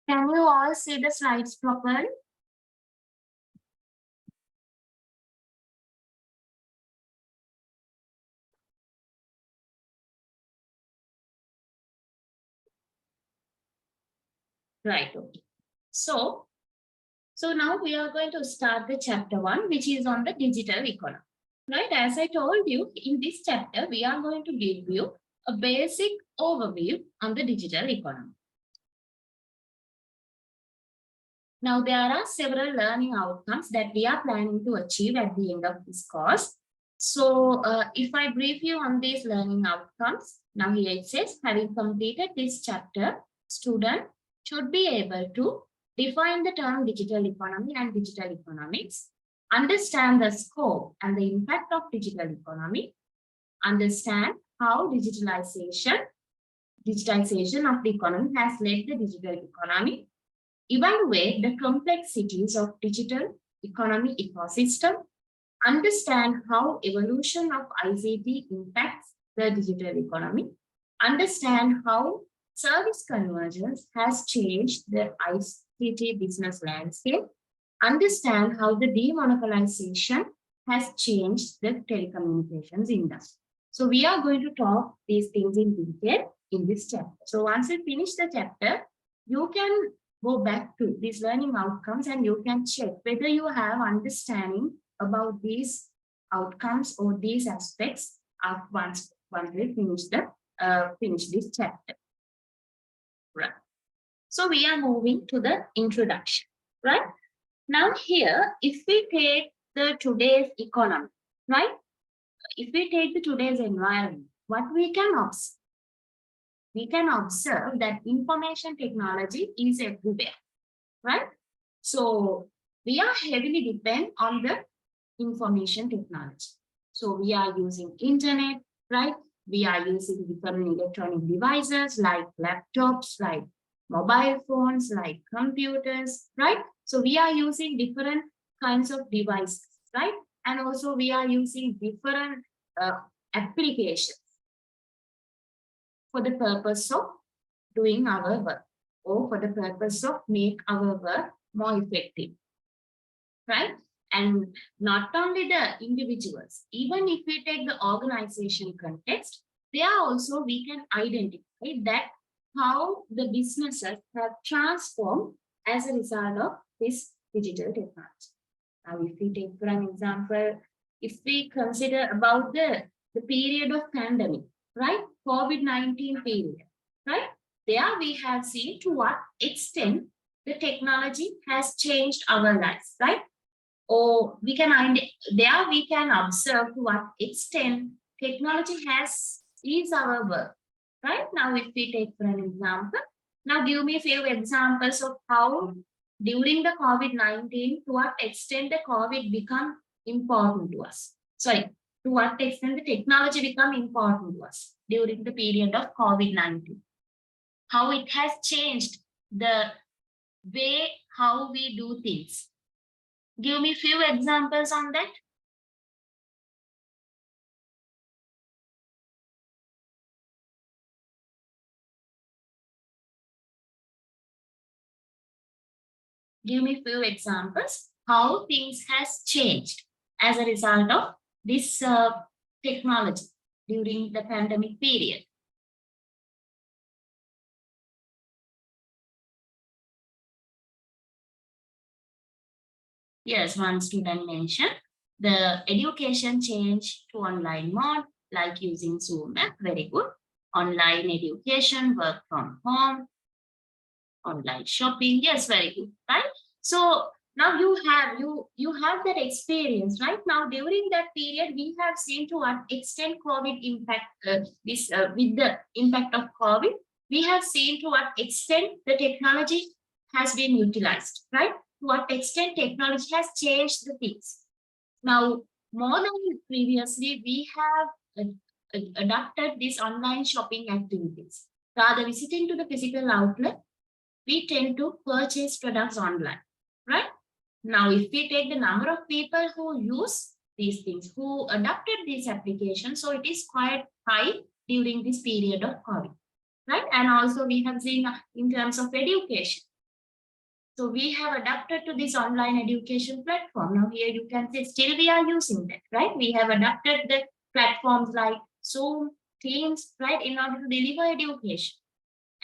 Can you all see the slides properly? Right, okay. So now we are going to start the chapter 1, which is on the digital economy. Right, as I told you, in this chapter, we are going to give you a basic overview on the digital economy. Now, there are several learning outcomes that we are planning to achieve at the end of this course. So, if I brief you on these learning outcomes, now here it says, having completed this chapter, student should be able to define the term digital economy and digital economics, understand the scope and the impact of digital economy, understand how digitalization of the economy has led the digital economy, evaluate the complexities of digital economy ecosystem, understand how evolution of ICT impacts the digital economy, understand how service convergence has changed the ICT business landscape, understand how the demonopolization has changed the telecommunications industry. So we are going to talk these things in detail in this chapter. So once you finish the chapter, you can go back to these learning outcomes and you can check whether you have understanding about these outcomes or these aspects once we finish this chapter. Right. So we are moving to the introduction, right? Now here, if we take the today's economy, right? If we take the today's environment, what we can observe? We can observe that information technology is everywhere, right? So we are heavily dependent on the information technology. So we are using internet, right? We are using different electronic devices like laptops, like mobile phones, like computers, right? So we are using different kinds of devices, right? And also we are using different applications for the purpose of doing our work or for the purpose of make our work more effective, right? And not only the individuals, even if we take the organization context, there also we can identify that how the businesses have transformed as a result of this digital technology. Now, if we take for an example, if we consider about the period of pandemic, right? COVID-19 period, right? There we have seen to what extent the technology has changed our lives, right? Or we can observe to what extent technology has eased our work, right? Now, if we take for an example, now give me a few examples of how during the COVID-19, to what extent the COVID become important to us. Sorry, to what extent the technology become important to us during the period of COVID-19. How it has changed the way how we do things. Give me a few examples on that. Give me a few examples how things has changed as a result of this technology during the pandemic period. Yes, one student mentioned the education change to online mode, like using Zoom app, very good. Online education, work from home, online shopping, yes, very good, right? So now you have that experience, right? Now during that period, we have seen to what extent COVID impact with the impact of COVID, we have seen to what extent the technology has been utilized, right? To what extent technology has changed the things. Now, more than previously, we have adapted these online shopping activities. Rather visiting to the physical outlet, we tend to purchase products online, right? Now, if we take the number of people who use these things, who adopted these applications, so it is quite high during this period of COVID, right? And also we have seen in terms of education, So we have adapted to this online education platform. Now here you can see still we are using that, right? We have adapted the platforms like Zoom, Teams, right, in order to deliver education.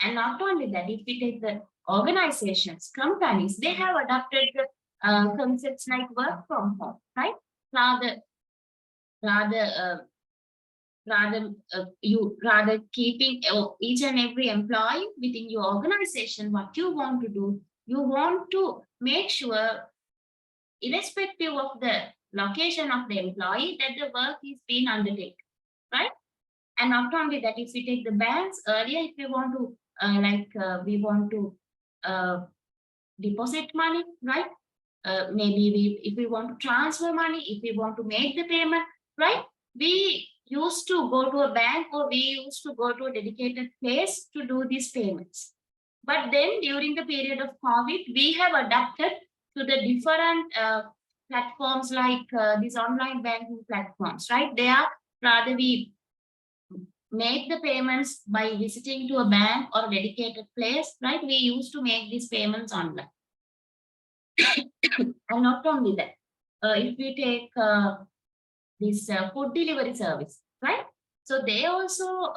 And not only that, if we take the organizations, companies, they have adopted the concepts like work from home, right? Rather, rather, rather keeping each and every employee within your organization, what you want to do, you want to make sure, irrespective of the location of the employee, that the work is being undertaken, right? And not only that, if we take the banks earlier, if we want to we want to uh, deposit money, right? Maybe if we want to transfer money, if we want to make the payment, right? We used to go to a bank, or we used to go to a dedicated place to do these payments. But then during the period of COVID, we have adapted to the different platforms like these online banking platforms, right? They are rather we make the payments by visiting to a bank or a dedicated place, right? We used to make these payments online. And not only that, if we take this food delivery service, right? So they also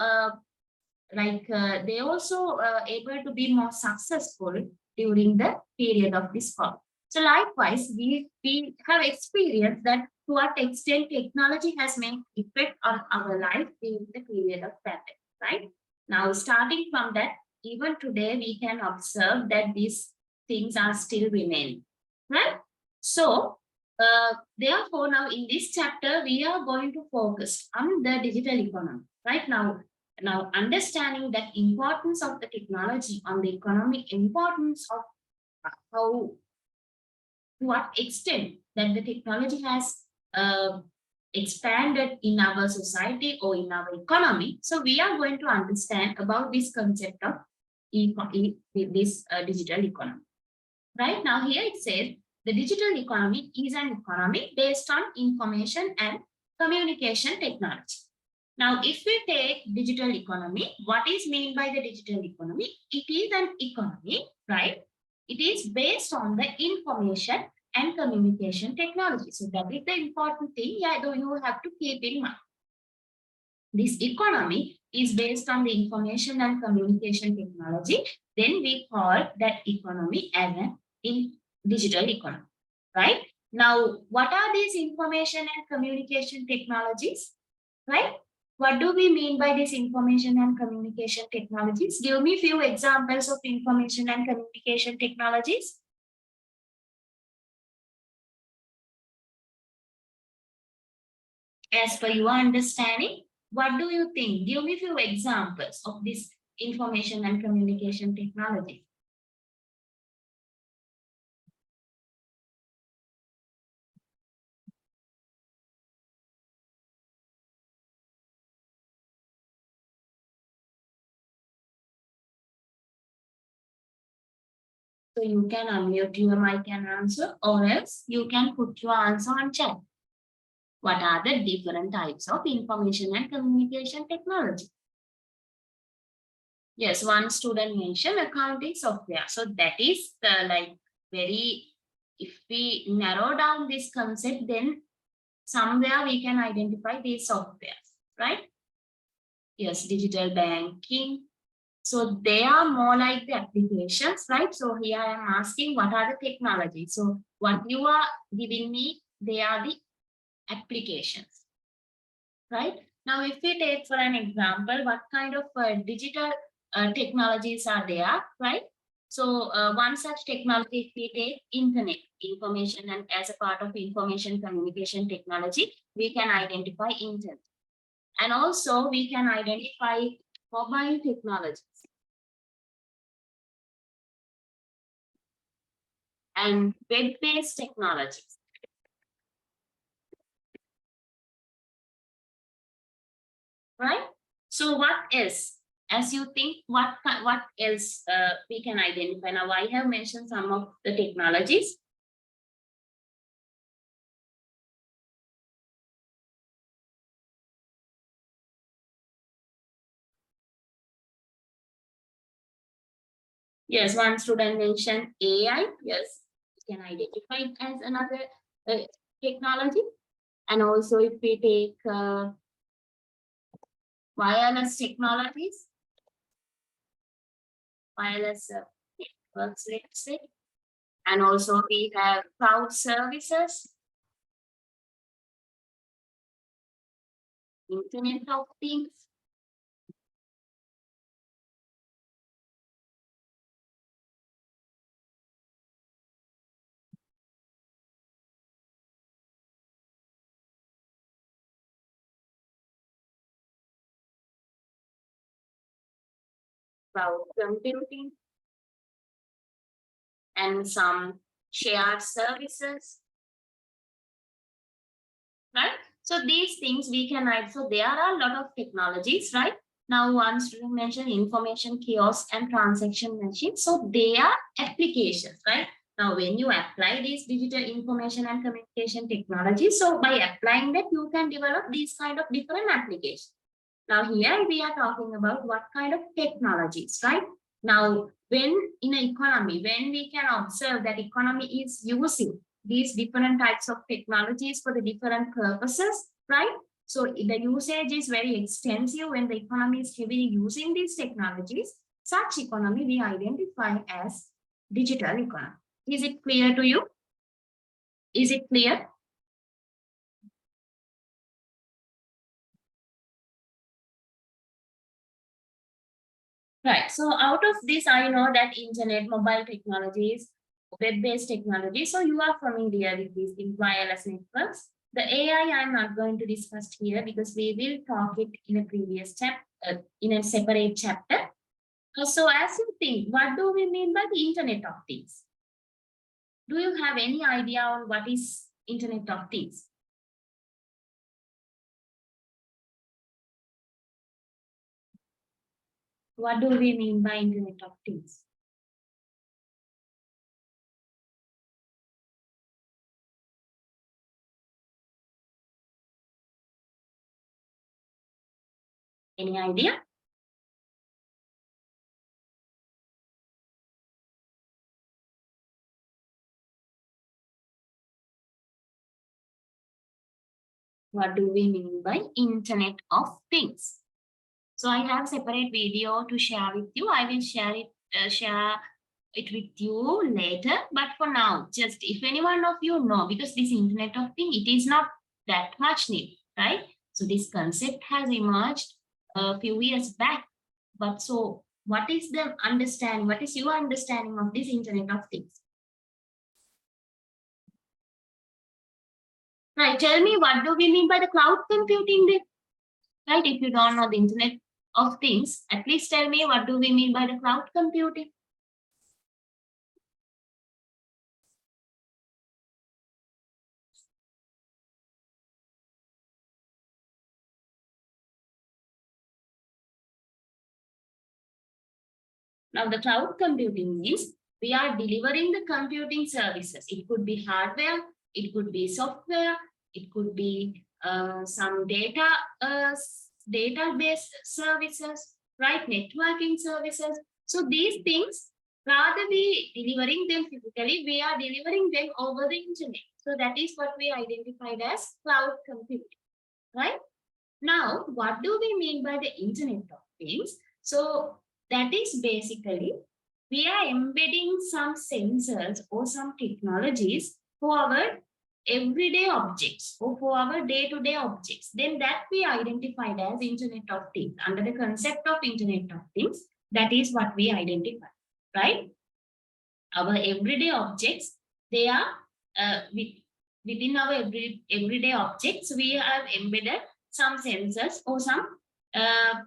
able to be more successful during the period of this call. So likewise, we have experienced that to what extent technology has made effect on our life during the period of pandemic, right? Now, starting from that, even today we can observe that these things are still remaining, right? So, therefore, now in this chapter, we are going to focus on the digital economy, right? Now, understanding that importance of the technology on the economic importance of how, to what extent that the technology has uh, expanded in our society or in our economy. So we are going to understand about this concept of this digital economy. Right now here it says the digital economy is an economy based on information and communication technology. Now, if we take digital economy, what is meant by the digital economy? It is an economy, right? It is based on the information and communication technology. So that is the important thing. Yeah, though you have to keep in mind. This economy is based on the information and communication technology. Then we call that economy as an digital economy, right? Now, what are these information and communication technologies, right? What do we mean by this information and communication technologies? Give me few examples of information and communication technologies. As per your understanding, what do you think? Give me few examples of this information and communication technology. So you can unmute your mic and answer, or else you can put your answer on chat. What are the different types of information and communication technology? Yes, one student mentioned accounting software. So that is like very, if we narrow down this concept, then somewhere we can identify these softwares, right? Yes, digital banking. So they are more like the applications, right? So here I am asking what are the technologies? So what you are giving me, they are the applications, right? Now, if we take for an example, what kind of digital technologies are there, right? So one such technology, if we take internet information, and as a part of information communication technology, we can identify internet. And also we can identify mobile technologies and web-based technologies. Right? So what else? As you think, what else we can identify? Now, I have mentioned some of the technologies. Yes, one student mentioned AI. Yes, you can identify it as another technology. And also if we take wireless technologies, wireless networks, let's say. And also we have cloud services, Internet of Things, cloud computing, and some shared services, right? So these things we can write. So there are a lot of technologies, right? Now one student mentioned information kiosk and transaction machine. So they are applications, right? Now when you apply these digital information and communication technology, so by applying that you can develop these kind of different applications. Now here we are talking about what kind of technologies, right? Now when in an economy, when we can observe that economy is using these different types of technologies for the different purposes, right? So the usage is very extensive when the economy is heavily using these technologies. Such economy we identify as digital economy. Is it clear to you? Is it clear? Right. So out of this, I know that internet, mobile technologies, web-based technology. So you are familiar with these things, wireless networks. The AI I'm not going to discuss here because we will talk it in a previous chapter, in a separate chapter. So as you think, what do we mean by the Internet of Things? Do you have any idea on what is Internet of Things? What do we mean by Internet of Things? Any idea? What do we mean by Internet of Things? So I have separate video to share with you. I will share it with you later. But for now, just if any one of you know, because this Internet of Thing, it is not that much new, right? So this concept has emerged a few years back. But so what is the understanding? What is your understanding of this Internet of Things? Right. Tell me, what do we mean by the cloud computing then? Right. If you don't know the Internet of Things, at least tell me what do we mean by the cloud computing? Now, the cloud computing means we are delivering the computing services. It could be hardware, it could be software, it could be some database services, right? Networking services. So these things, rather be delivering them physically, we are delivering them over the internet. So that is what we identified as cloud computing, right? Now, what do we mean by the Internet of Things? So that is basically we are embedding some sensors or some technologies for our everyday objects or for our day-to-day objects. Then that we identified as Internet of Things. Under the concept of Internet of Things, that is what we identify, right? Our everyday objects, they are within our everyday objects, we have embedded some sensors or some uh,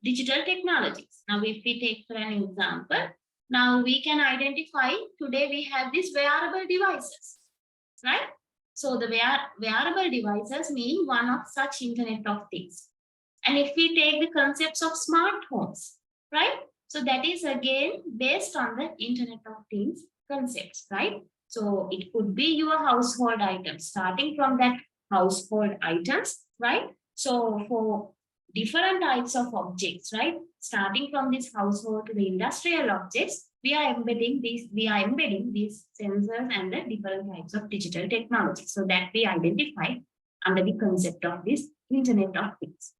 digital technologies. Now, if we take for an example, now we can identify today we have these wearable devices, right? So the wearable devices mean one of such Internet of Things. And if we take the concepts of smart homes, right? So that is again based on the Internet of Things concepts, right? So it could be your household items, starting from that household items, right? So for different types of objects, right? Starting from this household to the industrial objects, we are embedding these sensors and the different types of digital technology. So that we identify under the concept of this Internet of Things.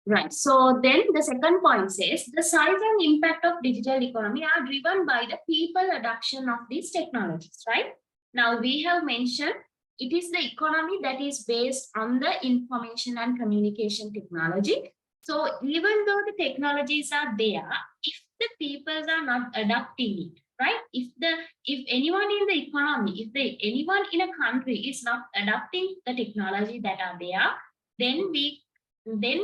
Right. So then the second point says the size and impact of digital economy are driven by the people adoption of these technologies, right? Now we have mentioned it is the economy that is based on the information and communication technology. So even though the technologies are there, if the people are not adapting it, right? If anyone in the economy, anyone in a country is not adapting the technology that are there, then then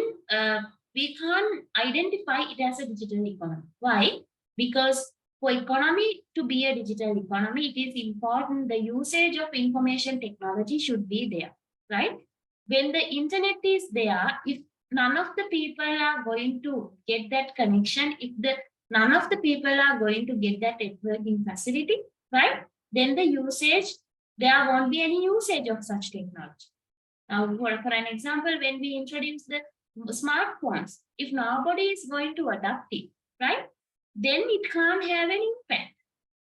we can't identify it as a digital economy. Why? Because for economy to be a digital economy, it is important the usage of information technology should be there, right? When the internet is there, if none of the people are going to get that connection, if none of the people are going to get that networking facility, right? Then the usage, there won't be any usage of such technology. Now, for an example, when we introduce the smartphones, if nobody is going to adopt it, right, then it can't have an impact.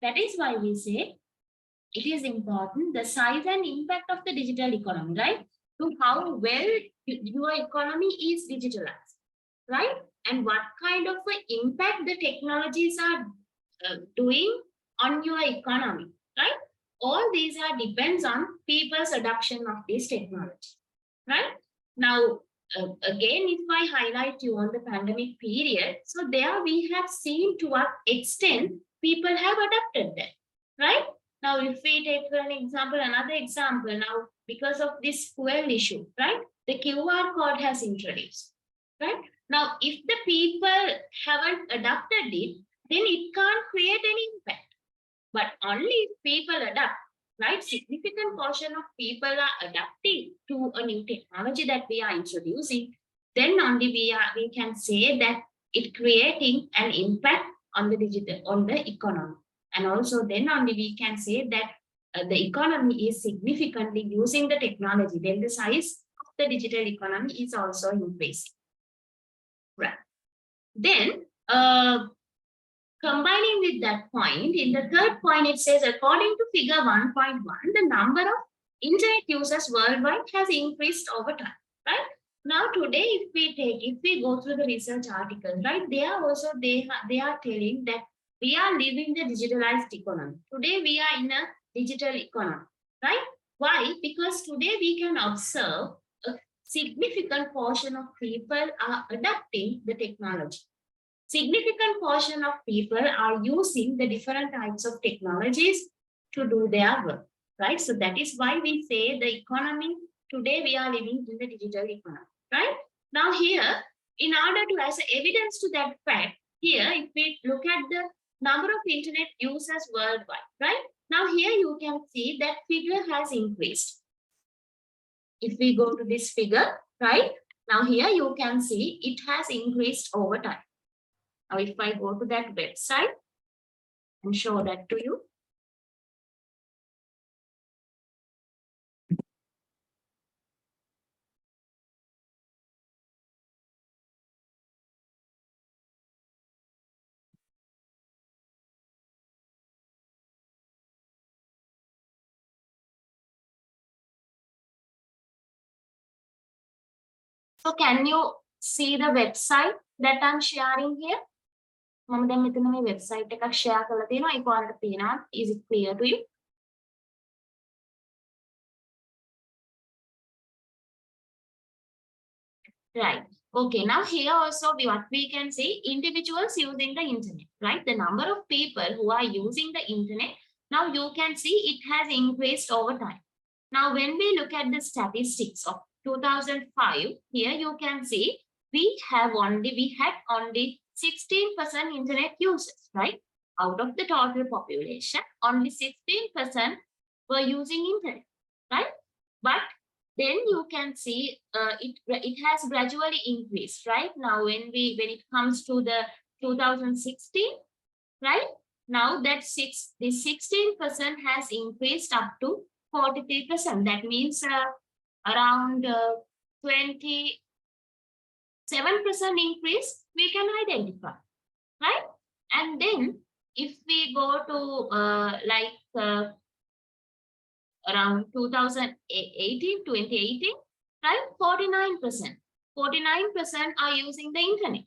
That is why we say it is important the size and impact of the digital economy, right? To how well your economy is digitalized, right? And what kind of impact the technologies are doing on your economy, right? All these are depends on people's adoption of this technology, right? Now, again, if I highlight you on the pandemic period, so there we have seen to what extent people have adapted that, right? Now, if we take for an example, another example, now because of this fuel issue, right? The QR code has introduced, right? Now, if the people haven't adopted it, then it can't create any impact. But only if people adapt, right? Significant portion of people are adapting to a new technology that we are introducing, then only we can say that it creating an impact on the digital, on the economy. And also then only we can say that the economy is significantly using the technology, then the size of the digital economy is also increasing. Right. Then combining with that point, in the third point, it says, according to figure 1.1, the number of internet users worldwide has increased over time, right? Now, today, if we go through the research articles, right, they are also, they are telling that we are living the digitalized economy. Today, we are in a digital economy, right? Why? Because today we can observe a significant portion of people are adapting the technology. Significant portion of people are using the different types of technologies to do their work, right? So that is why we say the economy, today we are living in the digital economy, right? Now here, in order to, as evidence to that fact, here, if we look at the number of internet users worldwide, right? Now here you can see that figure has increased. If we go to this figure, right? Now here you can see it has increased over time. Now, if I go to that website and show that to you. So can you see the website that I'm sharing here? මම දැන් මෙතන මේ website එකක් share කරලා තියෙනවා. ඒක ඔයාලට පේනවා. Is it clear to you? Right. Okay. Now here also what we can see, individuals using the internet, right? The number of people who are using the internet, now you can see it has increased over time. Now, when we look at the statistics of 2005, here you can see we had only 16% internet users, right? Out of the total population, only 16% were using internet, right? But then you can see it has gradually increased, right? Now when it comes to the 2016, right? Now that the 16% has increased up to 43%. That means around 27% increase we can identify, right? And then if we go to around 2018, right? 49%. 49% are using the internet.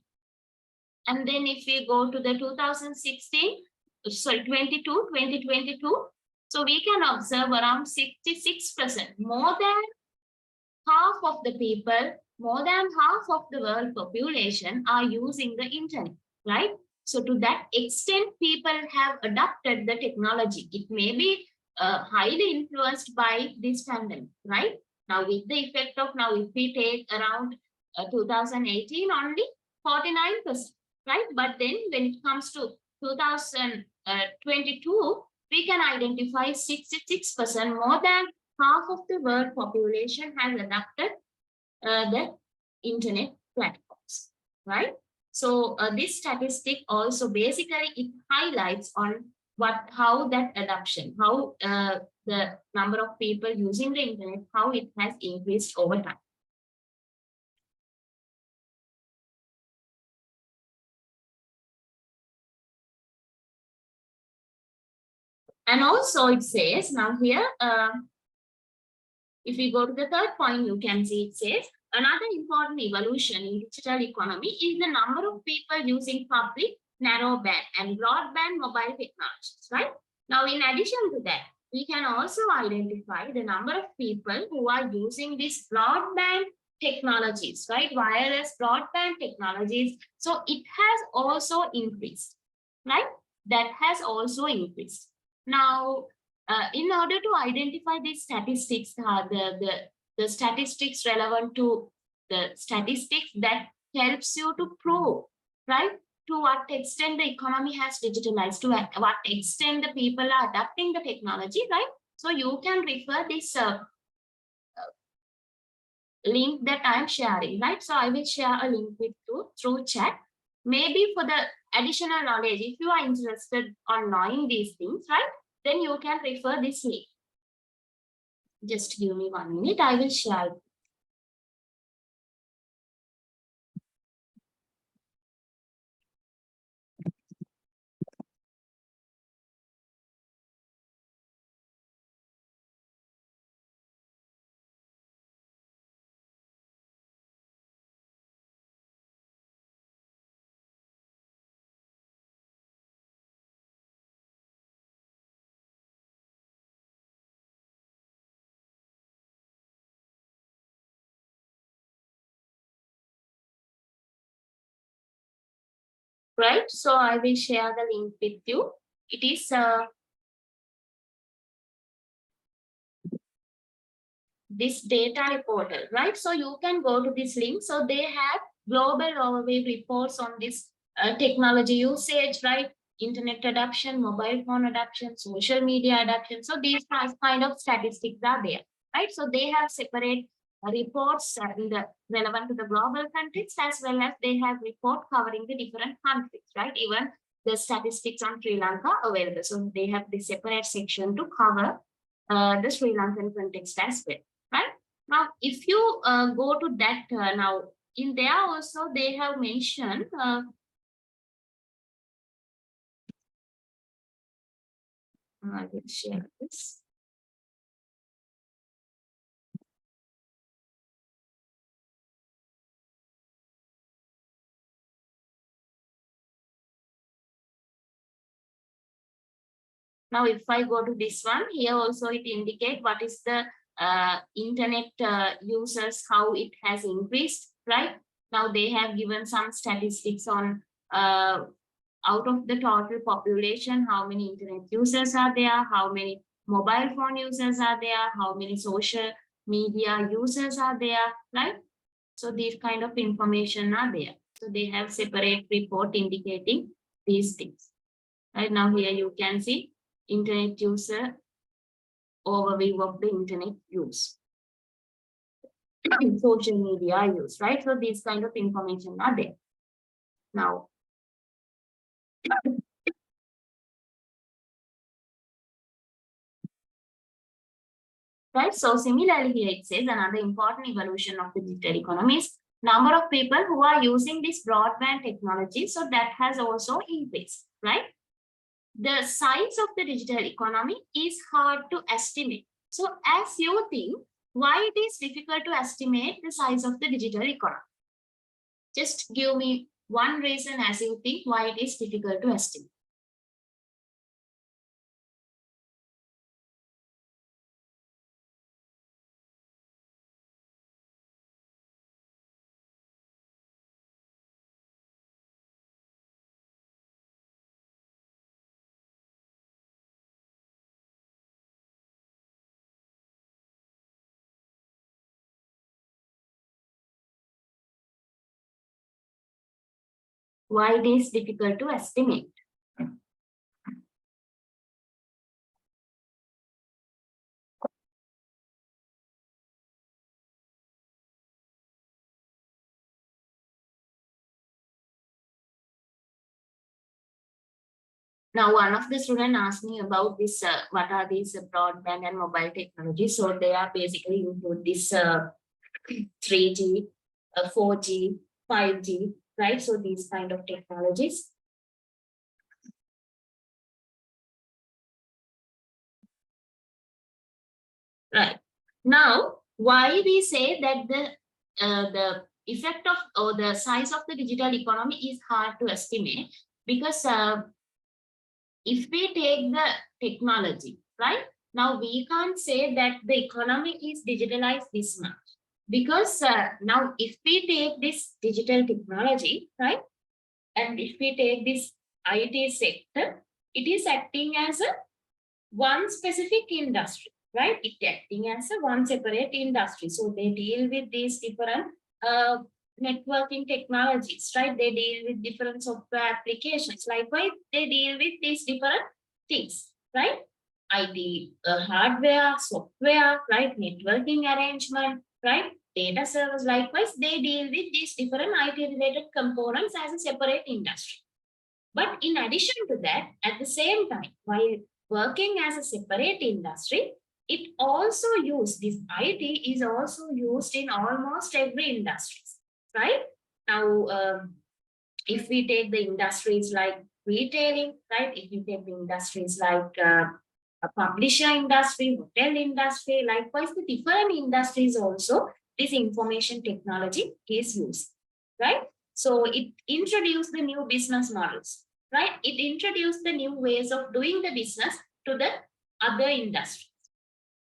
And then if we go to the 2022, so we can observe around 66%, more than half of the people, more than half of the world population are using the internet, right? So to that extent, people have adopted the technology. It may be highly influenced by this pandemic, right? Now with the effect of now, if we take around 2018 only, 49%, right? But then when it comes to 2022, we can identify 66%, more than half of the world population has adopted the internet platforms, right? So this statistic also basically it highlights on how that adoption, how the number of people using the internet, how it has increased over time. And also it says now here, if we go to the third point, you can see it says another important evolution in digital economy is the number of people using public, narrowband, and broadband mobile technologies, right? Now, in addition to that, we can also identify the number of people who are using these broadband technologies, right? Wireless broadband technologies. So it has also increased, right? That has also increased. Now, in order to identify these statistics, the statistics relevant to the statistics that helps you to prove, right, to what extent the economy has digitalized, to what extent the people are adapting the technology, right? So you can refer this link that I'm sharing, right? So I will share a link with you through chat. Maybe for the additional knowledge, if you are interested on knowing these things, right, then you can refer this link. Just give me 1 minute, I will share it. Right, so I will share the link with you. It is this data portal, right? So you can go to this link. So they have global overview reports on this technology usage, right? Internet adoption, mobile phone adoption, social media adoption. So these kind of statistics are there, right? So they have separate reports relevant to the global countries, as well as they have report covering the different countries, right? Even the statistics on Sri Lanka available. So they have this separate section to cover the Sri Lankan context as well, right? Now, if you go to that now, in there also they have mentioned I will share this. Now, if I go to this one, here also it indicates what is the internet users, how it has increased, right? Now they have given some statistics on out of the total population, how many internet users are there, how many mobile phone users are there, how many social media users are there, right? So these kind of information are there. So they have separate report indicating these things. Right now here you can see internet user overview of the internet use. social media use, right? So these kind of information are there. Now, right? So similarly here it says another important evolution of the digital economy is number of people who are using this broadband technology. So that has also increased, right? The size of the digital economy is hard to estimate. So as you think, why it is difficult to estimate the size of the digital economy? Just give me one reason as you think why it is difficult to estimate. Why it is difficult to estimate? Now, one of the students asked me about this, what are these broadband and mobile technology? So they are basically include this 3G, 4G, 5G, right? So these kind of technologies. Right. Now, why we say that the effect of or the size of the digital economy is hard to estimate because if we take the technology, right? Now we can't say that the economy is digitalized this much because now if we take this digital technology, right? And if we take this IT sector, it is acting as a one specific industry, right? It acting as a one separate industry. So they deal with these different uh, networking technologies, right? They deal with different software applications. Likewise, they deal with these different things, right? IT hardware, software, right? Networking arrangement, right? Data servers, likewise, they deal with these different IT related components as a separate industry. But in addition to that, at the same time, while working as a separate industry, it also used this IT is also used in almost every industry, right? Now, if we take the industries like retailing, right? If we take the industries like a publisher industry, hotel industry, likewise the different industries also, this information technology is used, right? So it introduced the new business models, right? It introduced the new ways of doing the business to the other industries.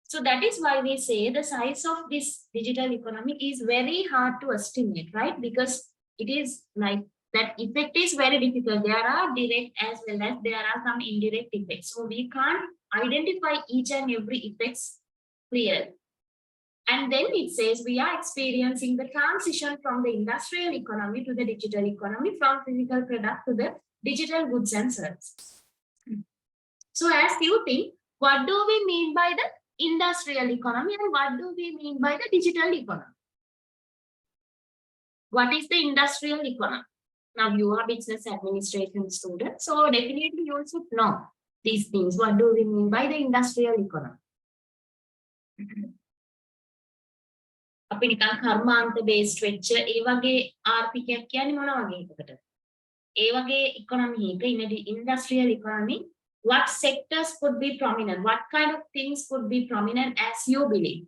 So that is why we say the size of this digital economy is very hard to estimate, right? Because it is like that effect is very difficult. There are direct as well as there are some indirect effects. So we can't identify each and every effects clearly. And then it says we are experiencing the transition from the industrial economy to the digital economy, from physical product to the digital goods and services. So as you think, what do we mean by the industrial economy and what do we mean by the digital economy? What is the industrial economy? Now you are business administration student, so definitely you should know these things. What do we mean by the industrial economy? අපි නිකන් කර්මාන්ත based වෙච්ච ඒ වගේ ආර්ථිකයක් කියන්නේ මොන වගේ එකකටද? ඒ වගේ economy එක in the industrial economy, what sectors could be prominent? What kind of things could be prominent as you believe?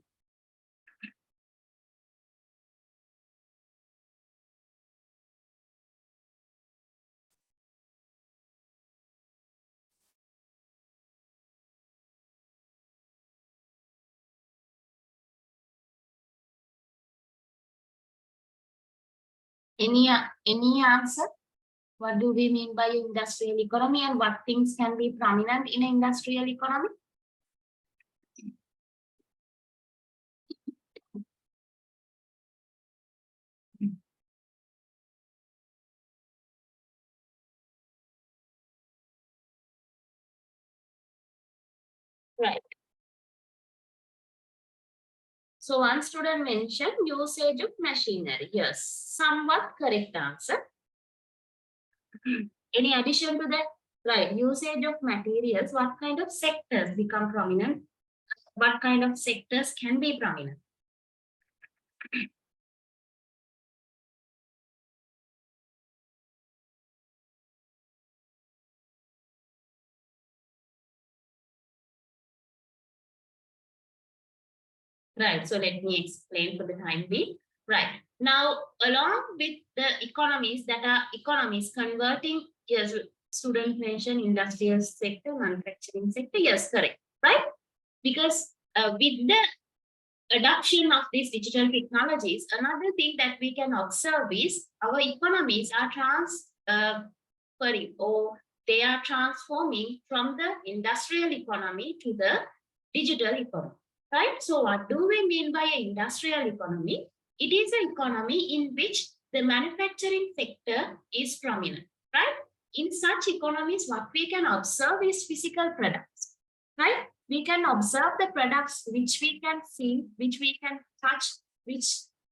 Any answer? What do we mean by industrial economy and what things can be prominent in industrial economy? Right. So one student mentioned usage of machinery. Yes, somewhat correct answer. Any addition to that? Right, usage of materials. What kind of sectors become prominent? What kind of sectors can be prominent? Right, so let me explain for the time being. Right, now along with the economies converting, yes, student mentioned industrial sector, manufacturing sector, yes, correct, right? Because with the adoption of these digital technologies, another thing that we can observe is our economies are or they are transforming from the industrial economy to the digital economy, right? So what do we mean by an industrial economy? It is an economy in which the manufacturing sector is prominent, right? In such economies, what we can observe is physical products, right? We can observe the products which we can see, which we can touch, which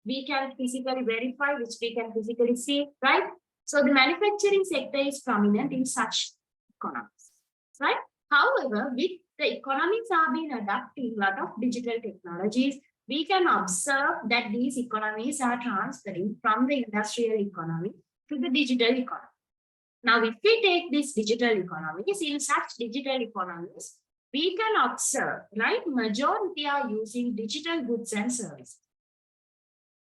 we can physically verify, which we can physically see, right? So the manufacturing sector is prominent in such economies, right? However, with the economies are being adapting a lot of digital technologies, we can observe that these economies are transferring from the industrial economy to the digital economy. Now, if we take these digital economies, in such digital economies, we can observe, right? Majority are using digital goods and services.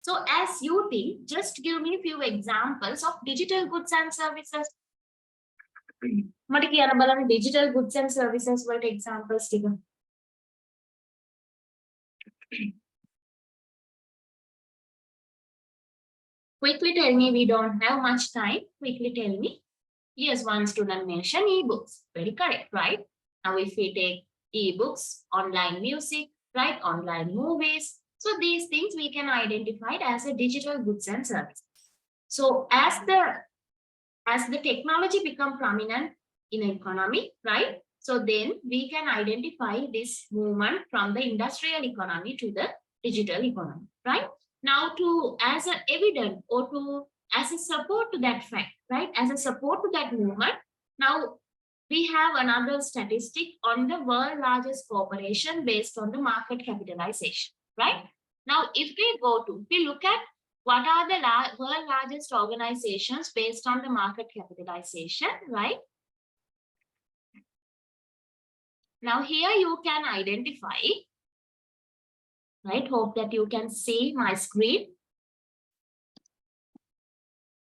So as you think, just give me a few examples of digital goods and services. Digital goods and services what examples ටික. Quickly tell me, we don't have much time. Quickly tell me. Yes, one student mentioned ebooks. Very correct, right? Now, if we take ebooks, online music, right? Online movies. So these things we can identify as a digital goods and services. So as the technology become prominent in an economy, right? So then we can identify this movement from the industrial economy to the digital economy, right? Now to as an evidence or to as a support to that fact, right? As a support to that movement, now we have another statistic on the world largest corporation based on the market capitalization, right? Now, if we look at what are the world largest organizations based on the market capitalization, right? Now here you can identify, right? Hope that you can see my screen.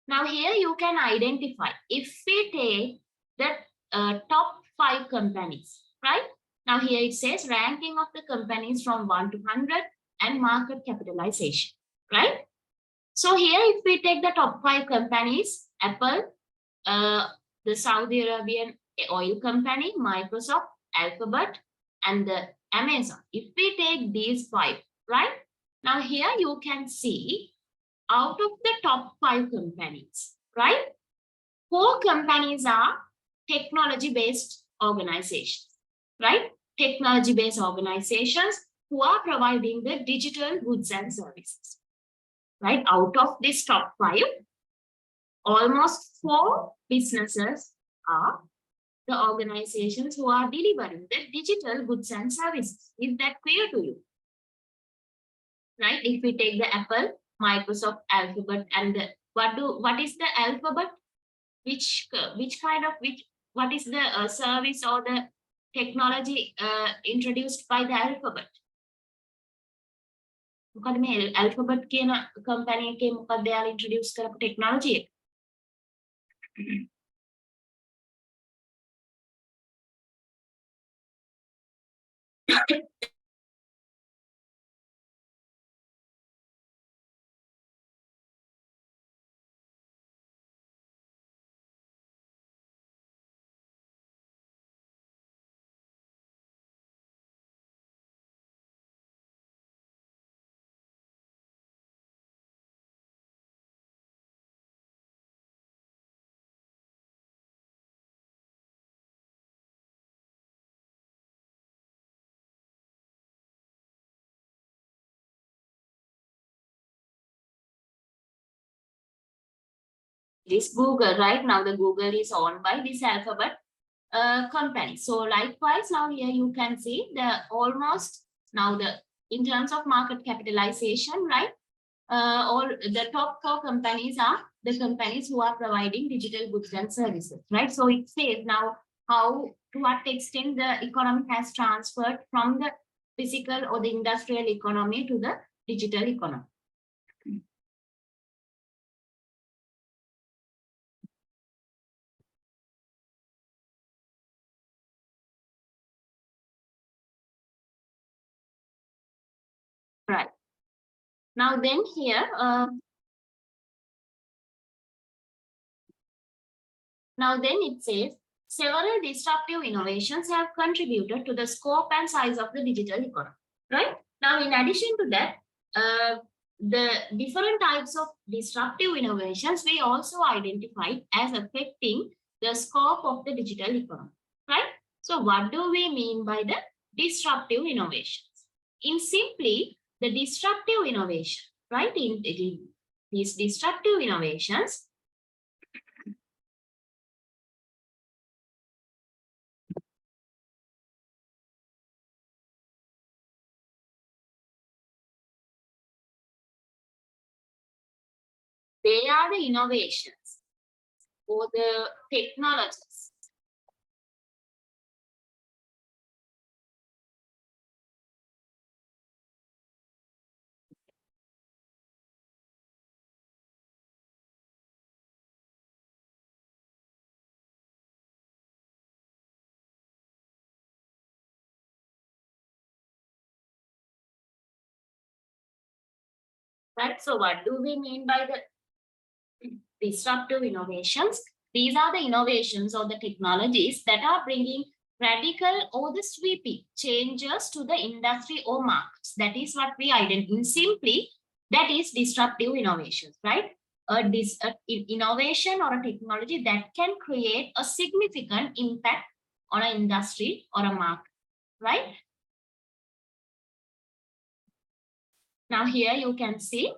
Now here you can identify, if we take the top 5 companies, right? Now here it says ranking of the companies from 1 to 100 and market capitalization, right? So here if we take the top 5 companies, Apple, the Saudi Arabian oil company, Microsoft, Alphabet, and the Amazon. If we take these 5, right? Now here you can see out of the top 5 companies, right? 4 companies are technology-based organizations, right? Technology-based organizations who are providing the digital goods and services, right? Out of this top 5, almost 4 businesses are the organizations who are delivering the digital goods and services. Is that clear to you? Right? If we take the Apple, Microsoft, Alphabet, and the, what is the Alphabet? What is the service or the technology introduced by the Alphabet? මොකද මේ Alphabet කියන company එකේ මොකක්ද යාලා introduce කරපු technology එක? is Google, right? Now the Google is owned by this Alphabet company. So likewise, now here you can see the almost now the in terms of market capitalization, right? All the top four companies are the companies who are providing digital goods and services, right? So it says now how to what extent the economy has transferred from the physical or the industrial economy to the digital economy. Right. Now then here, now then it says, several disruptive innovations have contributed to the scope and size of the digital economy, right? Now, in addition to that, the different types of disruptive innovations we also identified as affecting the scope of the digital economy, right? So what do we mean by the disruptive innovations? In simply, the disruptive innovation, right? In these disruptive innovations, they are the innovations or the technologies. Right? So what do we mean by the disruptive innovations? These are the innovations or the technologies that are bringing radical or the sweeping changes to the industry or markets. That is what we identify. Simply, that is disruptive innovations, right? Innovation or a technology that can create a significant impact on an industry or a market, right? Now here you can see,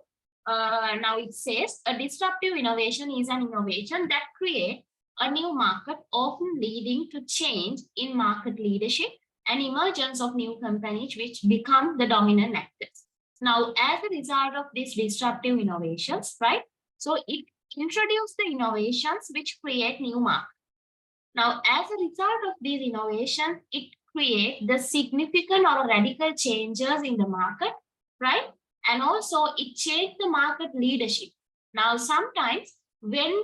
now it says a disruptive innovation is an innovation that creates a new market, often leading to change in market leadership and emergence of new companies which become the dominant actors. Now, as a result of these disruptive innovations, right? So it introduces the innovations which create new markets. Now, as a result of these innovations, it creates the significant or radical changes in the market, right? And also it changed the market leadership. Now, sometimes when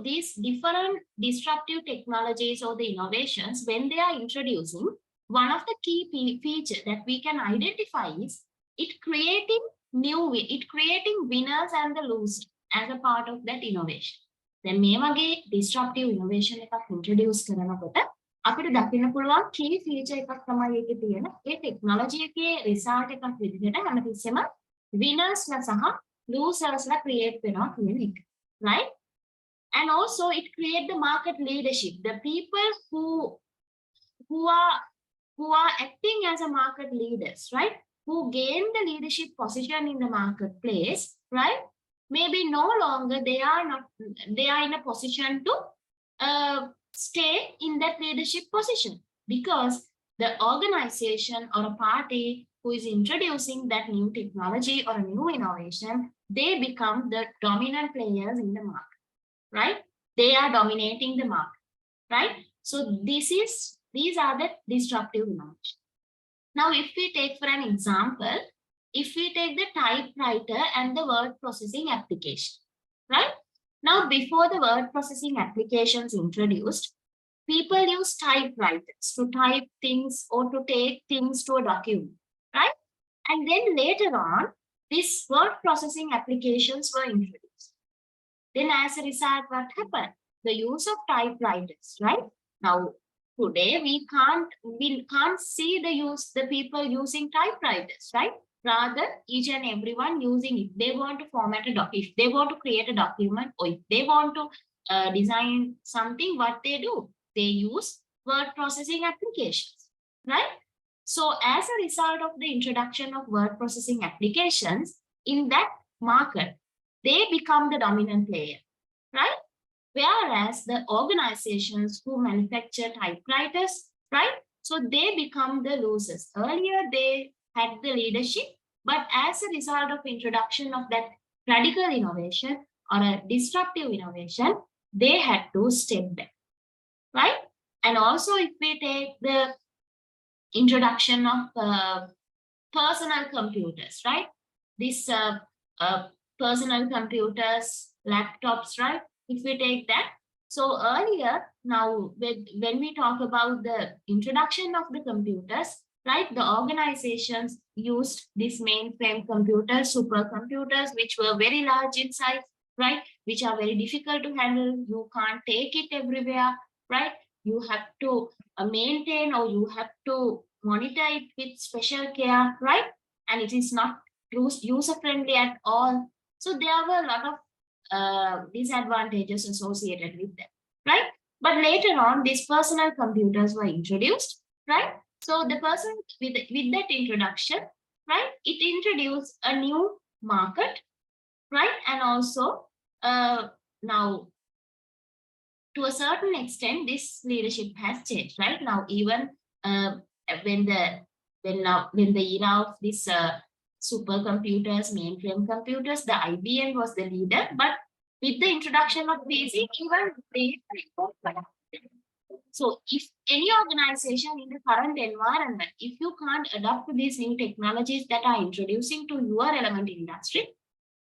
these different disruptive technologies or the innovations, when they are introducing, one of the key features that we can identify is it creating winners and the losers as a part of that innovation. දැන් මේ වගේ disruptive innovation එකක් introduce කරනකොට අපිට දකින්න පුළුවන් key feature එකක් තමයි ඒකේ තියෙන. ඒ technology එකේ result එකක් විදිහට හැමතිස්සෙම winners ලා සහ losers ලා create වෙනවා කියන එක. Right? And also it create the market leadership. The people who are acting as a market leaders, right? Who gain the leadership position in the marketplace, right? Maybe no longer they are in a position to stay in that leadership position, because the organization or a party who is introducing that new technology or a new innovation, they become the dominant players in the market, right? They are dominating the market, right? So these are the disruptive innovations. Now, if we take for an example, if we take the typewriter and the word processing application, right? Now, before the word processing applications introduced, people use typewriters to type things or to take things to a document, right? And then later on, these word processing applications were introduced. Then as a result, what happened? The use of typewriters, right? Now, today we can't see the people using typewriters, right? Rather, each and everyone using it. They want to format a document, if they want to create a document, or if they want to design something, what they do? They use word processing applications, right? So as a result of the introduction of word processing applications in that market, they become the dominant player. right? Whereas the organizations who manufacture typewriters, right? So they become the losers. Earlier they had the leadership, but as a result of introduction of that radical innovation or a disruptive innovation, they had to step back, right? And also if we take the introduction of personal computers, right? This personal computers, laptops, right? If we take that, so earlier, now when we talk about the introduction of the computers, right? The organizations used this mainframe computers, supercomputers, which were very large in size, right? Which are very difficult to handle. You can't take it everywhere, right? You have to maintain or you have to monitor it with special care, right? And it is not user friendly at all. So there were a lot of disadvantages associated with them, right? But later on, these personal computers were introduced, right? So the person with that introduction, right, it introduced a new market, right? And also now to a certain extent, this leadership has changed, right? Now, even uh, when the when the era of this supercomputers, mainframe computers, the IBM was the leader, but with the introduction of PC, even they. So, if any organization in the current environment, if you can't adapt to these new technologies that are introducing to your element industry,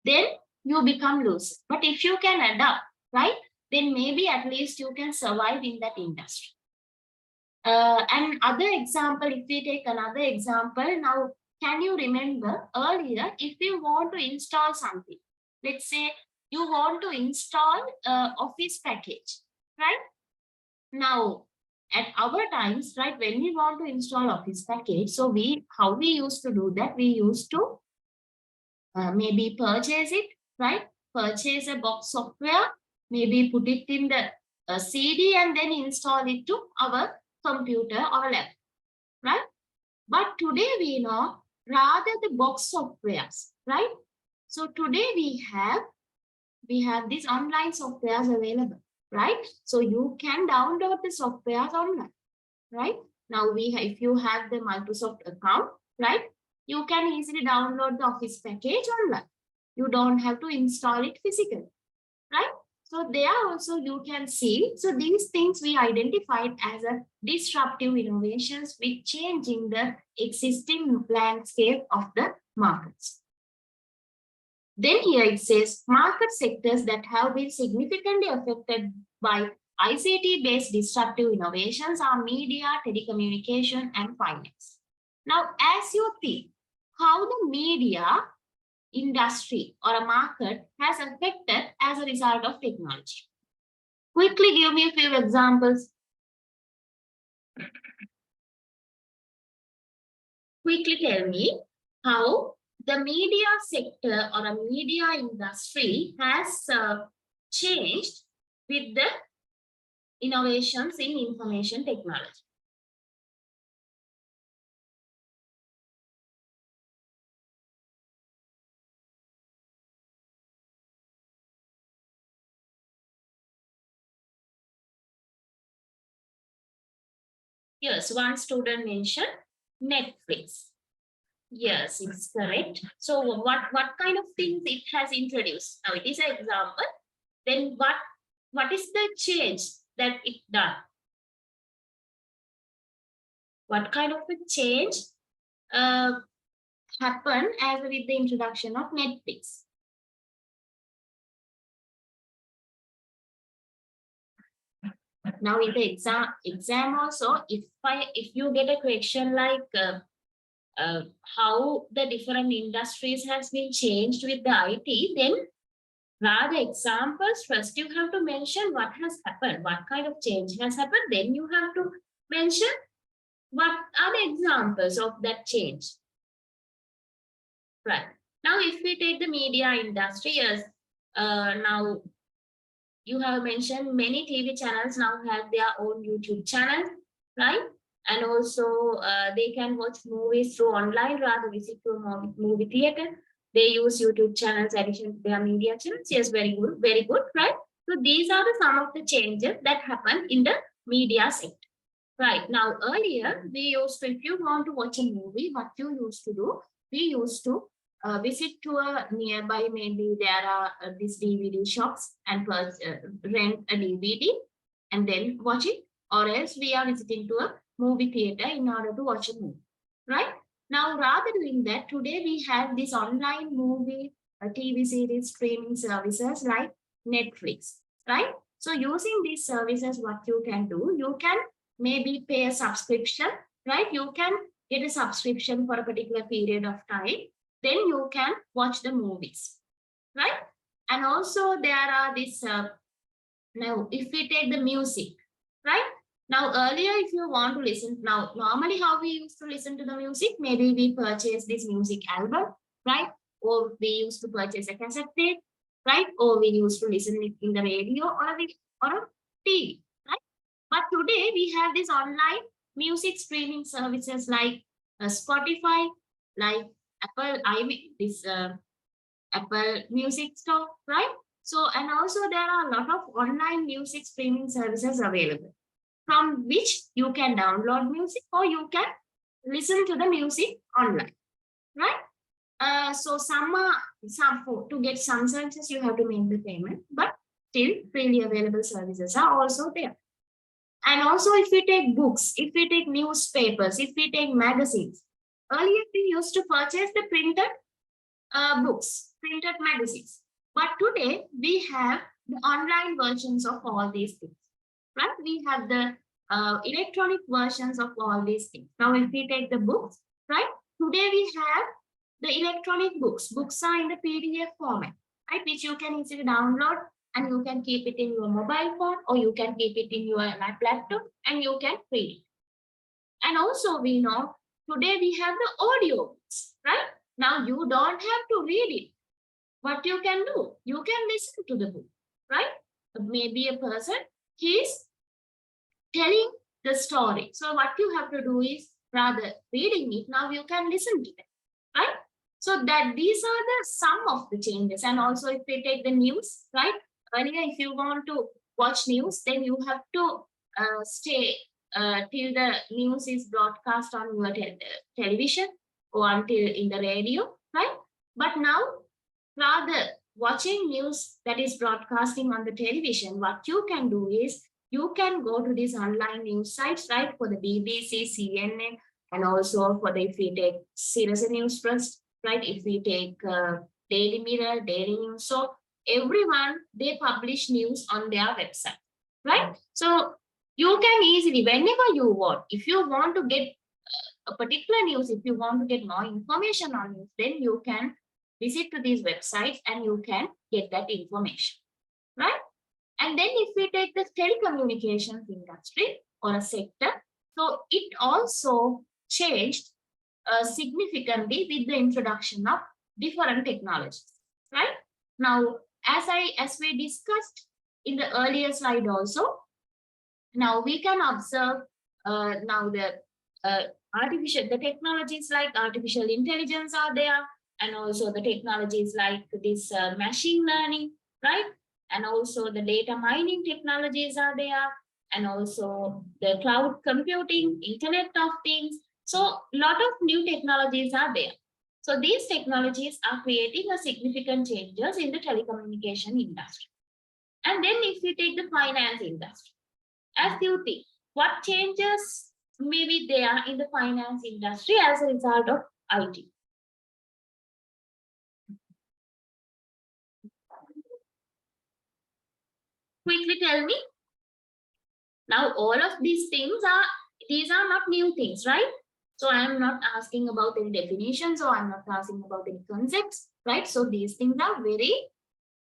then you become loose. But if you can adapt, right, then maybe at least you can survive in that industry. And other example, if we take another example, now, can you remember earlier, if you want to install something, let's say you want to install Office package, right? Now, at our times, right, when we want to install Office package, so how we used to do that, we used to maybe purchase it, right? Purchase a box software, maybe put it in the CD and then install it to our computer or laptop, right? But today we know rather the box softwares, right? So today we have these online softwares available, right? So you can download the softwares online, right? Now if you have the Microsoft account, right? You can easily download the Office package online. You don't have to install it physically, right? So there also you can see, so these things we identified as a disruptive innovations with changing the existing landscape of the markets. Then here it says market sectors that have been significantly affected by ICT-based disruptive innovations are media, telecommunication, and finance. Now, as you think, how the media industry or a market has affected as a result of technology. Quickly give me a few examples. Quickly tell me how the media sector or a media industry has changed with the innovations in information technology. Yes, one student mentioned Netflix. Yes, it's correct. So what kind of things it has introduced? Now it is an example. Then what is the change that it done? What kind of a change uh, happened as with the introduction of Netflix? Now in the exam also, if you get a question like how the different industries has been changed with the IT, then rather examples first you have to mention what has happened, what kind of change has happened, then you have to mention what are the examples of that change. Right. Now if we take the media industry, yes, now you have mentioned many TV channels now have their own YouTube channel, right? And also they can watch movies through online rather visit to a movie theater. They use YouTube channels addition to their media channels. Yes, very good, right? So these are some of the changes that happen in the media sector. Right. Now, earlier, we used to, if you want to watch a movie, what you used to do, we used to visit to a nearby, maybe there are these DVD shops and rent a DVD and then watch it, or else we are visiting to a movie theater in order to watch a movie. Right. Now, rather doing that, today we have this online movie, TV series streaming services like Netflix. Right. So, using these services, what you can do, you can maybe pay a subscription, right? You can get a subscription for a particular period of time. Then you can watch the movies, right? And also there are this, now if we take the music, right? Now earlier, if you want to listen, now normally how we used to listen to the music, maybe we purchase this music album, right? Or we used to purchase a cassette tape, right? Or we used to listen it in the radio or a TV, right? But today we have this online music streaming services like Spotify, like Apple, I mean this Apple Music Store, right? So, and also there are a lot of online music streaming services available from which you can download music or you can listen to the music online, right? So some to get some services you have to make the payment, but still freely available services are also there. And also, if we take books, if we take newspapers, if we take magazines, earlier we used to purchase the printed books, printed magazines. But today we have the online versions of all these things, right? We have the electronic versions of all these things. Now, if we take the books, right? Today we have the electronic books. Books are in the PDF format, right? Which you can easily download and you can keep it in your mobile phone or you can keep it in your laptop and you can read it. And also we know today we have the audio books, right? Now you don't have to read it. What you can do, you can listen to the book, right? Maybe a person, he's telling the story. So what you have to do is rather reading it, now you can listen to it, right? So that these are the some of the changes. And also if we take the news, right? Earlier, if you want to watch news, then you have to stay till the news is broadcast on your television or until in the radio, right? But now, rather watching news that is broadcasting on the television, what you can do is you can go to these online news sites, right? For the BBC, CNN, and also for the, if we take Sirius News Trust, right? If we take Daily Mirror, Daily News, so everyone, they publish news on their website, right? So you can easily, whenever you want, if you want to get a particular news, if you want to get more information on news, then you can visit to these websites and you can get that information, right? And then if we take the telecommunications industry or a sector, so it also changed significantly with the introduction of different technologies, right? Now, as we discussed in the earlier slide also, now we can observe now the the technologies like artificial intelligence are there, and also the technologies like this machine learning, right? And also the data mining technologies are there, and also the cloud computing, Internet of Things. So a lot of new technologies are there. So these technologies are creating a significant changes in the telecommunication industry. And then if we take the finance industry, as you think, what changes maybe there in the finance industry as a result of IT? Quickly tell me. Now, all of these are not new things, right? So I am not asking about any definitions or I'm not asking about any concepts, right? So these things are very,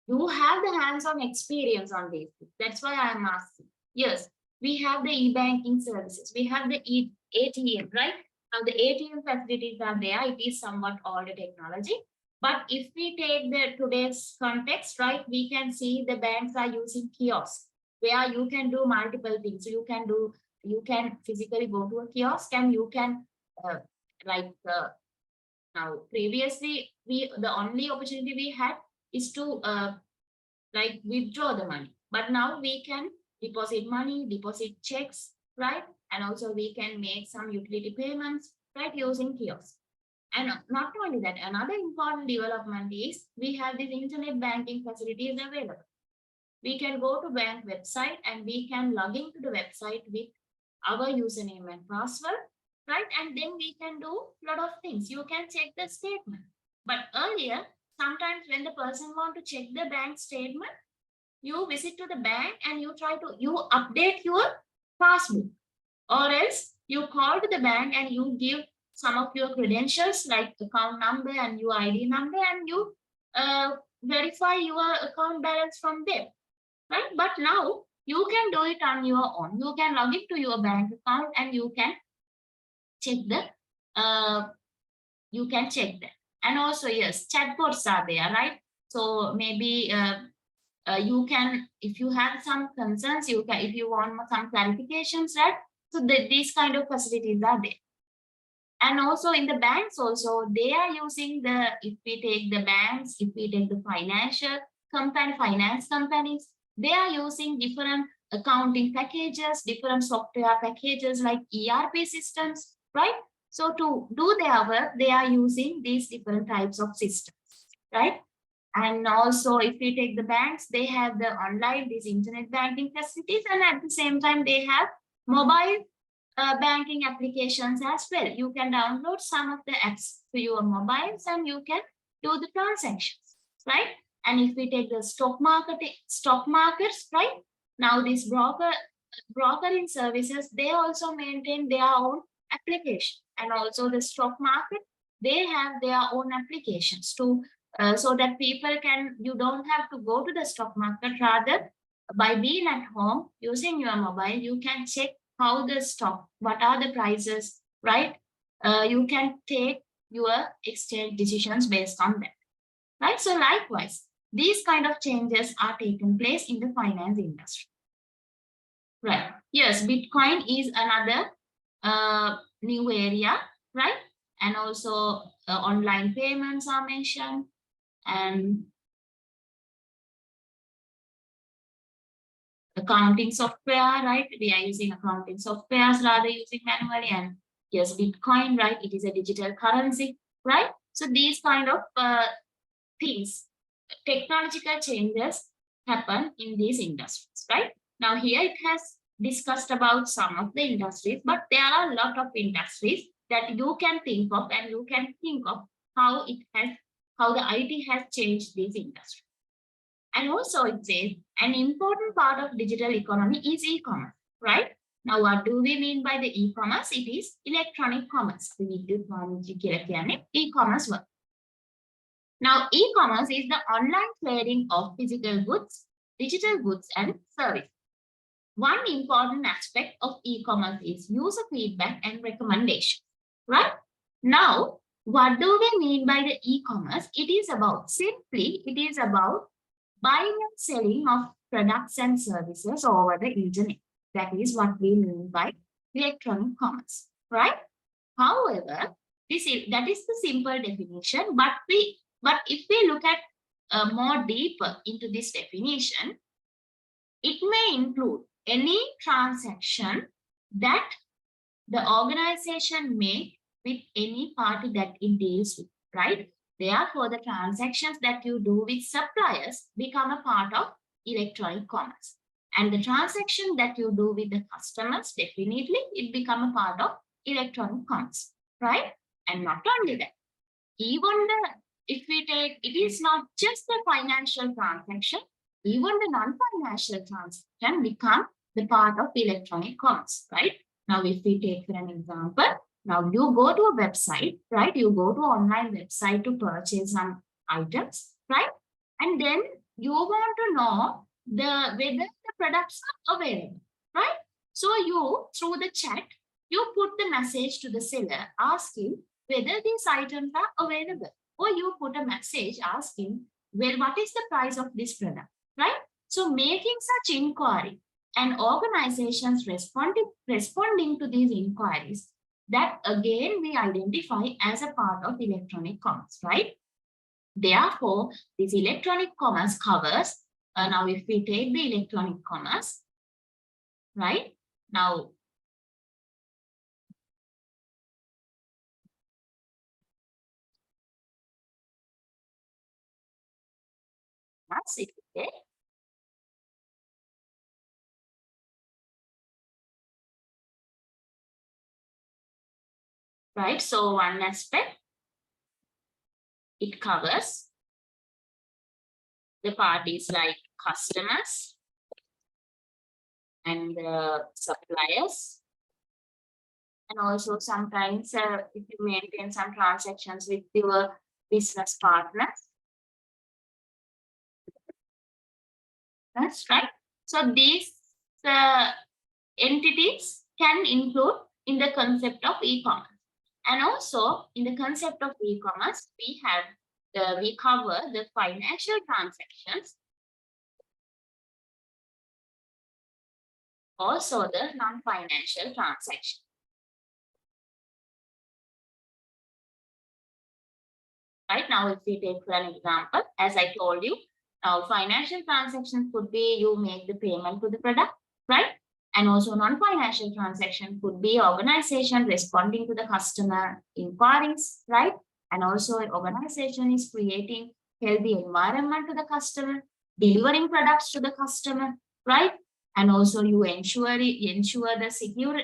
you have the hands-on experience on these things. That's why I am asking. Yes, we have the e-banking services. We have the ATM, right? Now the ATM facilities are there. It is somewhat older technology. But if we take the today's context, right, we can see the banks are using kiosks where you can do multiple things. You can physically go to a kiosk and you can uh, like now previously the only opportunity we had is to like withdraw the money. But now we can deposit money, deposit checks, right? And also we can make some utility payments, right, using kiosks. And not only that, another important development is we have these internet banking facilities available. We can go to bank website and we can log into the website with our username and password, right? And then we can do a lot of things. You can check the statement. But earlier, sometimes when the person want to check the bank statement, you visit to the bank and you update your passbook, or else you call to the bank and you give some of your credentials like account number and your ID number, and you verify your account balance from there, right? But now you can do it on your own. You can log into your bank account and you can check the uh, and also yes, chatbots are there, right? So maybe you can, if you have some concerns, you can, if you want some clarifications, right? So these kind of facilities are there. And also in the banks also, they are using the, if we take the banks, if we take the finance companies, they are using different accounting packages, different software packages like ERP systems, right? So to do their work, they are using these different types of systems, right? And also if we take the banks, they have the online, these internet banking facilities, and at the same time, they have mobile banking applications as well. You can download some of the apps to your mobiles and you can do the transactions, right? And if we take the stock markets, right? Now these brokering services, they also maintain their own application, and also the stock market, they have their own applications to so that people can, you don't have to go to the stock market, rather by being at home using your mobile, you can check how the stock, what are the prices, right? You can take your exchange decisions based on that, right? So likewise, these kind of changes are taking place in the finance industry, right? Yes, Bitcoin is another new area, right? And also online payments are mentioned, and accounting software, right? We are using accounting softwares rather using manually. And yes, Bitcoin, right? It is a digital currency, right? So these kind of things, technological changes happen in these industries, right? Now here it has discussed about some of the industries, but there are a lot of industries that you can think of, and you can think of how the IT has changed these industries. And also it says an important part of digital economy is e-commerce, right? Now, what do we mean by the e-commerce? It is electronic commerce. We need to e-commerce work. Now, e-commerce is the online trading of physical goods, digital goods, and services. One important aspect of e-commerce is user feedback and recommendation, right? Now, what do we mean by the e-commerce? It is about buying and selling of products and services over the internet. That is what we mean by electronic commerce, right? However, that is the simple definition, but if we look at more deeper into this definition, it may include any transaction that the organization make with any party that it deals with, right? Therefore, the transactions that you do with suppliers become a part of electronic commerce. And the transaction that you do with the customers, definitely it become a part of electronic commerce, right? And not only that, even if we take, it is not just the financial transaction, even the non-financial transaction become the part of electronic commerce, right? Now, if we take for an example, now you go to a website, right? You go to online website to purchase some items, right? And then you want to know whether the products are available, right? So you, through the chat, you put the message to the seller asking whether these items are available, or you put a message asking, well, what is the price of this product, right? So making such inquiry and organizations responding to these inquiries, that again we identify as a part of electronic commerce, right? Therefore, this electronic commerce covers Now if we take the electronic commerce, right? Now, that's it. Okay. Right. So one aspect, it covers the parties like customers and the suppliers. And also sometimes if you maintain some transactions with your business partners. That's right. So these entities can include in the concept of e-commerce. And also in the concept of e-commerce, we cover the financial transactions, also the non-financial transactions. Right now, if we take for an example, as I told you, now financial transactions could be you make the payment to the product, right? And also non-financial transaction could be organization responding to the customer inquiries, right? And also organization is creating healthy environment to the customer, delivering products to the customer, right? And also you ensure the secure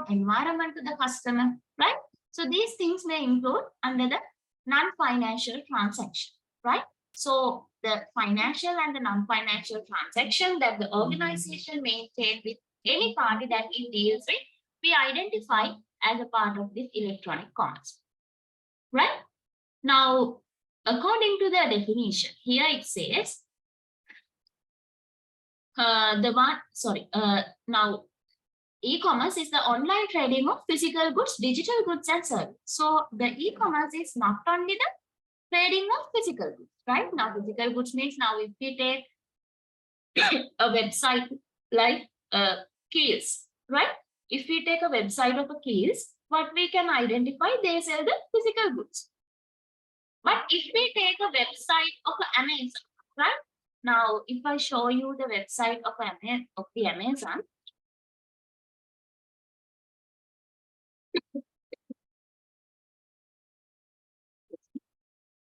environment to the customer, right? So these things may include under the non-financial transaction, right? So the financial and the non-financial transaction that the organization maintain with any party that it deals with, we identify as a part of this electronic commerce, right? Now, according to the definition, here it says, now e-commerce is the online trading of physical goods, digital goods and services. So the e-commerce is not only the trading of physical goods, right? Now physical goods means now if we take a website like Kiehl's, right? If we take a website of a Kiehl's, what we can identify, they sell the physical goods. But if we take a website of Amazon, right? Now, if I show you the website of the Amazon,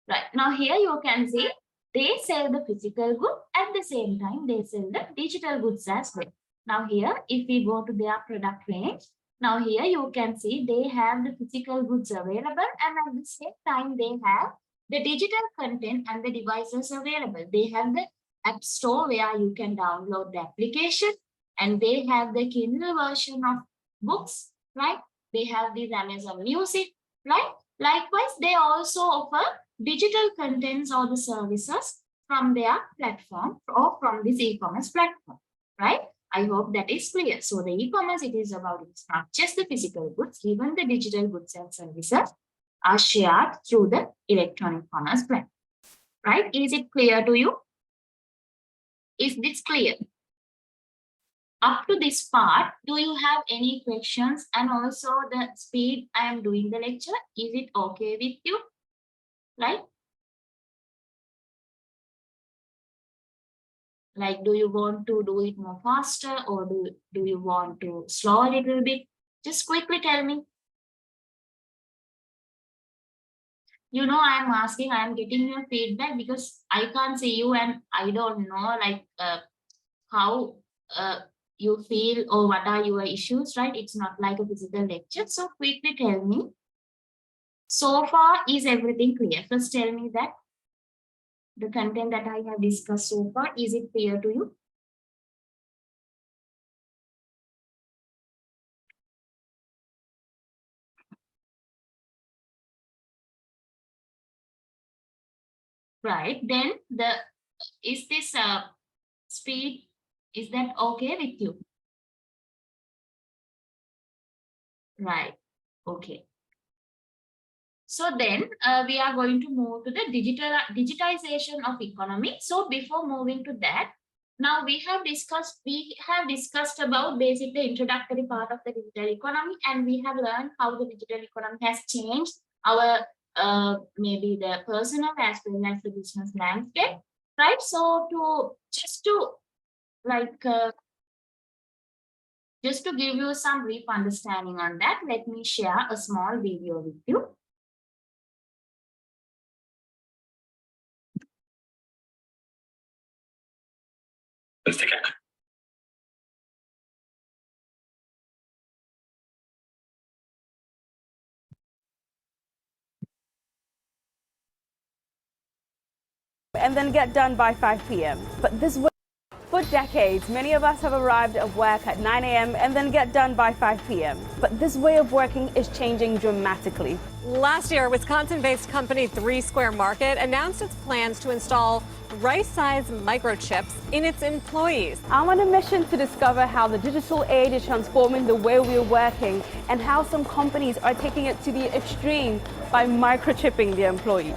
right? Now here you can see they sell the physical good, at the same time they sell the digital goods as well. Now here, if we go to their product range, now here you can see they have the physical goods available, and at the same time they have the digital content and the devices available. They have the app store where you can download the application, and they have the Kindle version of books, right? They have this Amazon Music, right? Likewise, they also offer digital contents or the services from their platform or from this e-commerce platform, right? I hope that is clear. So the e-commerce, it is about, it's not just the physical goods, even the digital goods and services are shared through the electronic commerce platform, right? Is it clear to you? Is this clear? Up to this part, do you have any questions? And also the speed I am doing the lecture, is it okay with you? Right? Like, do you want to do it more faster, or do you want to slow a little bit? Just quickly tell me. You know, I'm asking, I'm getting your feedback because I can't see you and I don't know like how you feel or what are your issues, right? It's not like a physical lecture. So quickly tell me. So far, is everything clear? First tell me that the content that I have discussed so far, is it clear to you? Right, then is this speed, is that okay with you? Right, okay. So then we are going to move to the digitization of economy. So before moving to that, now we have discussed about basically introductory part of the digital economy, and we have learned how the digital economy has changed our maybe the personal as well as the business landscape. right? So like just to give you some brief understanding on that, let me share a small video with you. Let's take it. And then get done by 5 p.m. But this way, for decades, many of us have arrived at work at 9 a.m. and then get done by 5 p.m. But this way of working is changing dramatically. Last year, Wisconsin-based company 3 Square Market announced its plans to install rice-sized microchips in its employees. I'm on a mission to discover how the digital age is transforming the way we're working and how some companies are taking it to the extreme by microchipping their employees.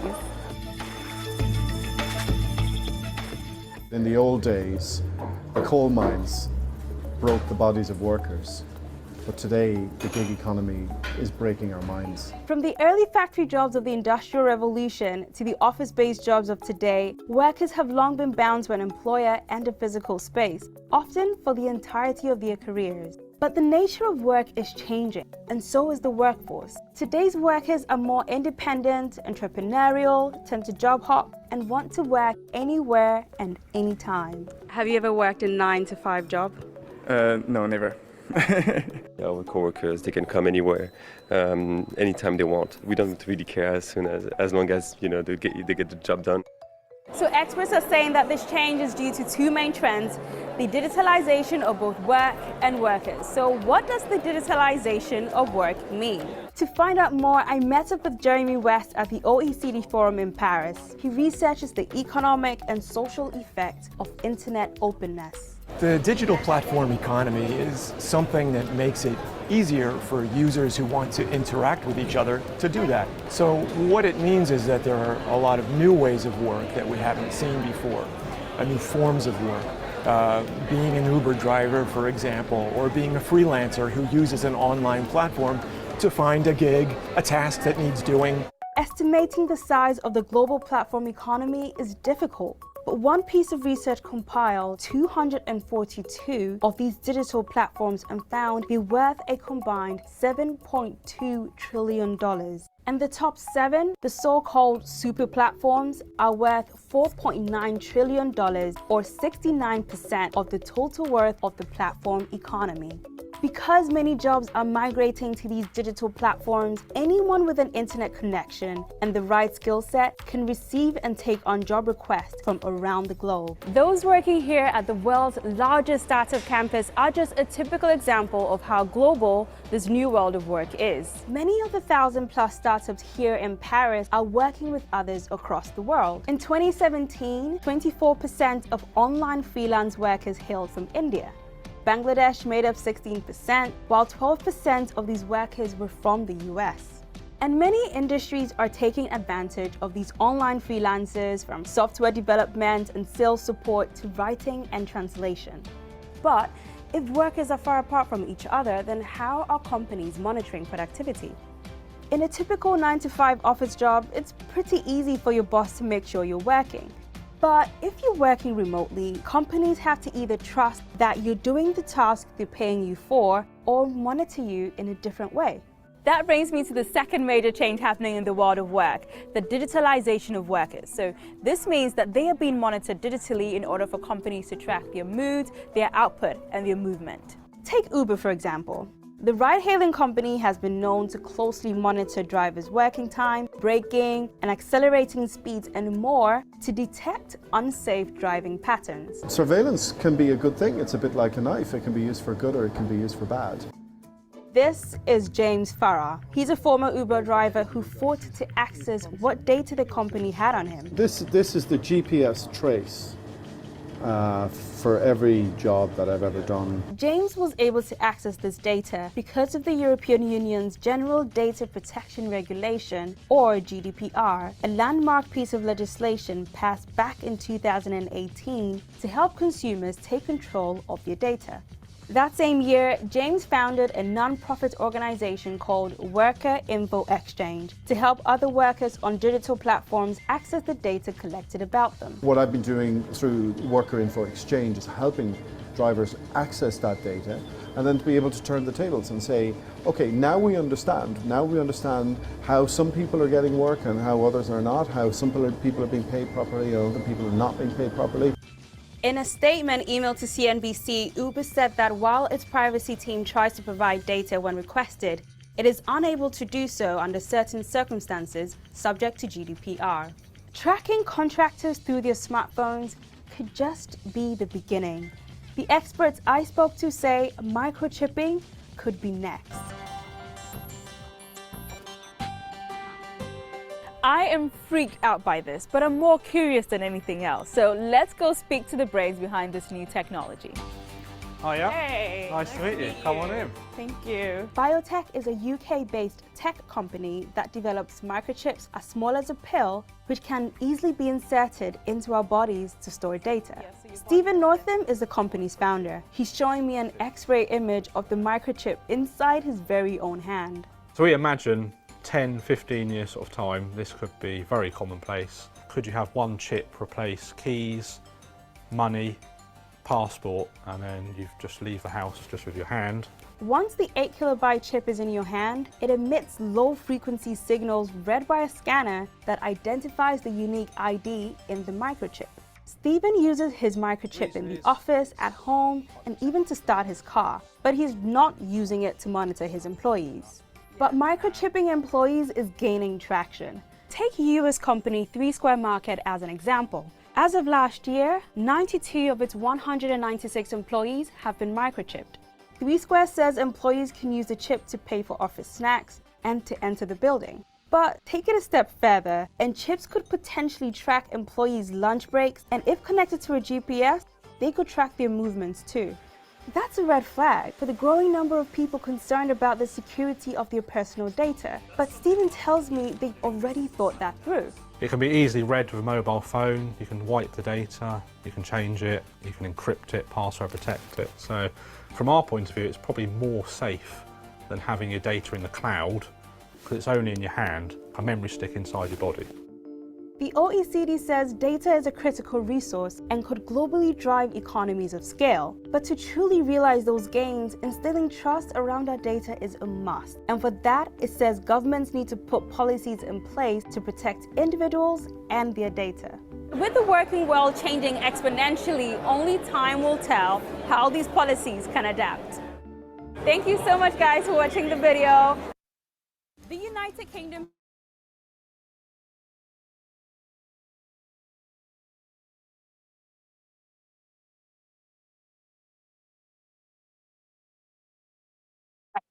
In the old days, the coal mines broke the bodies of workers, but today the gig economy is breaking our minds. From the early factory jobs of the Industrial Revolution to the office-based jobs of today, workers have long been bound to an employer and a physical space, often for the entirety of their careers. But the nature of work is changing, and so is the workforce. Today's workers are more independent, entrepreneurial, tend to job hop, and want to work anywhere and anytime. Have you ever worked a 9-to-5 job? No, never. Our coworkers, they can come anywhere, anytime they want. We don't really care as long as they get the job done. So experts are saying that this change is due to 2 main trends: the digitalization of both work and workers. So what does the digitalization of work mean? To find out more, I met up with Jeremy West at the OECD Forum in Paris. He researches the economic and social effect of internet openness. The digital platform economy is something that makes it easier for users who want to interact with each other to do that. So what it means is that there are a lot of new ways of work that we haven't seen before, new forms of work. Being an Uber driver, for example, or being a freelancer who uses an online platform to find a gig, a task that needs doing. Estimating the size of the global platform economy is difficult, but one piece of research compiled 242 of these digital platforms and found they're worth a combined $7.2 trillion. And the top 7, the so-called super platforms, are worth $4.9 trillion, or 69% of the total worth of the platform economy. Because many jobs are migrating to these digital platforms, anyone with an internet connection and the right skill set can receive and take on job requests from around the globe. Those working here at the world's largest startup campus are just a typical example of how global this new world of work is. Many of the 1,000+ startups here in Paris are working with others across the world. In 2017, 24% of online freelance workers hailed from India. Bangladesh made up 16%, while 12% of these workers were from the US. And many industries are taking advantage of these online freelancers, from software development and sales support to writing and translation. But if workers are far apart from each other, then how are companies monitoring productivity? In a typical 9-to-5 office job, it's pretty easy for your boss to make sure you're working. But if you're working remotely, companies have to either trust that you're doing the task they're paying you for, or monitor you in a different way. That brings me to the second major change happening in the world of work, the digitalization of workers. So this means that they are being monitored digitally in order for companies to track their moods, their output, and their movement. Take Uber, for example. The ride-hailing company has been known to closely monitor drivers' working time, braking, and accelerating speeds and more to detect unsafe driving patterns. Surveillance can be a good thing. It's a bit like a knife. It can be used for good or it can be used for bad. This is James Farah. He's a former Uber driver who fought to access what data the company had on him. This is the GPS trace for every job that I've ever done. James was able to access this data because of the European Union's General Data Protection Regulation, or GDPR, a landmark piece of legislation passed back in 2018 to help consumers take control of their data. That same year, James founded a non-profit organization called Worker Info Exchange to help other workers on digital platforms access the data collected about them. What I've been doing through Worker Info Exchange is helping drivers access that data and then to be able to turn the tables and say, okay, now we understand how some people are getting work and how others are not, how some people are being paid properly and other people are not being paid properly. In a statement emailed to CNBC, Uber said that while its privacy team tries to provide data when requested, it is unable to do so under certain circumstances subject to GDPR. Tracking contractors through their smartphones could just be the beginning. The experts I spoke to say microchipping could be next. I am freaked out by this, but I'm more curious than anything else. So let's go speak to the brains behind this new technology. Hiya. Hey, Nice to meet you. Come on in. Thank you. Biotech is a UK-based tech company that develops microchips as small as a pill, which can easily be inserted into our bodies to store data. Stephen Northam is the company's founder. He's showing me an X-ray image of the microchip inside his very own hand. So we imagine 10, 15 years sort of time, this could be very commonplace. Could you have one chip replace keys, money, passport, and then you just leave the house just with your hand? Once the 8-kilobyte chip is in your hand, it emits low-frequency signals read by a scanner that identifies the unique ID in the microchip. Stephen uses his microchip in the office, at home, and even to start his car, but he's not using it to monitor his employees. But microchipping employees is gaining traction. Take US company 3 Square Market as an example. As of last year, 92 of its 196 employees have been microchipped. 3 Square says employees can use the chip to pay for office snacks and to enter the building. But take it a step further, and chips could potentially track employees' lunch breaks, and if connected to a GPS, they could track their movements too. That's a red flag for the growing number of people concerned about the security of their personal data. But Stephen tells me they've already thought that through. It can be easily read with a mobile phone. You can wipe the data, you can change it, you can encrypt it, password protect it. So from our point of view, it's probably more safe than having your data in the cloud because it's only in your hand, a memory stick inside your body. The OECD says data is a critical resource and could globally drive economies of scale. But to truly realize those gains, instilling trust around our data is a must. And for that, it says governments need to put policies in place to protect individuals and their data. With the working world changing exponentially, only time will tell how these policies can adapt. Thank you so much, guys, for watching the video. The United Kingdom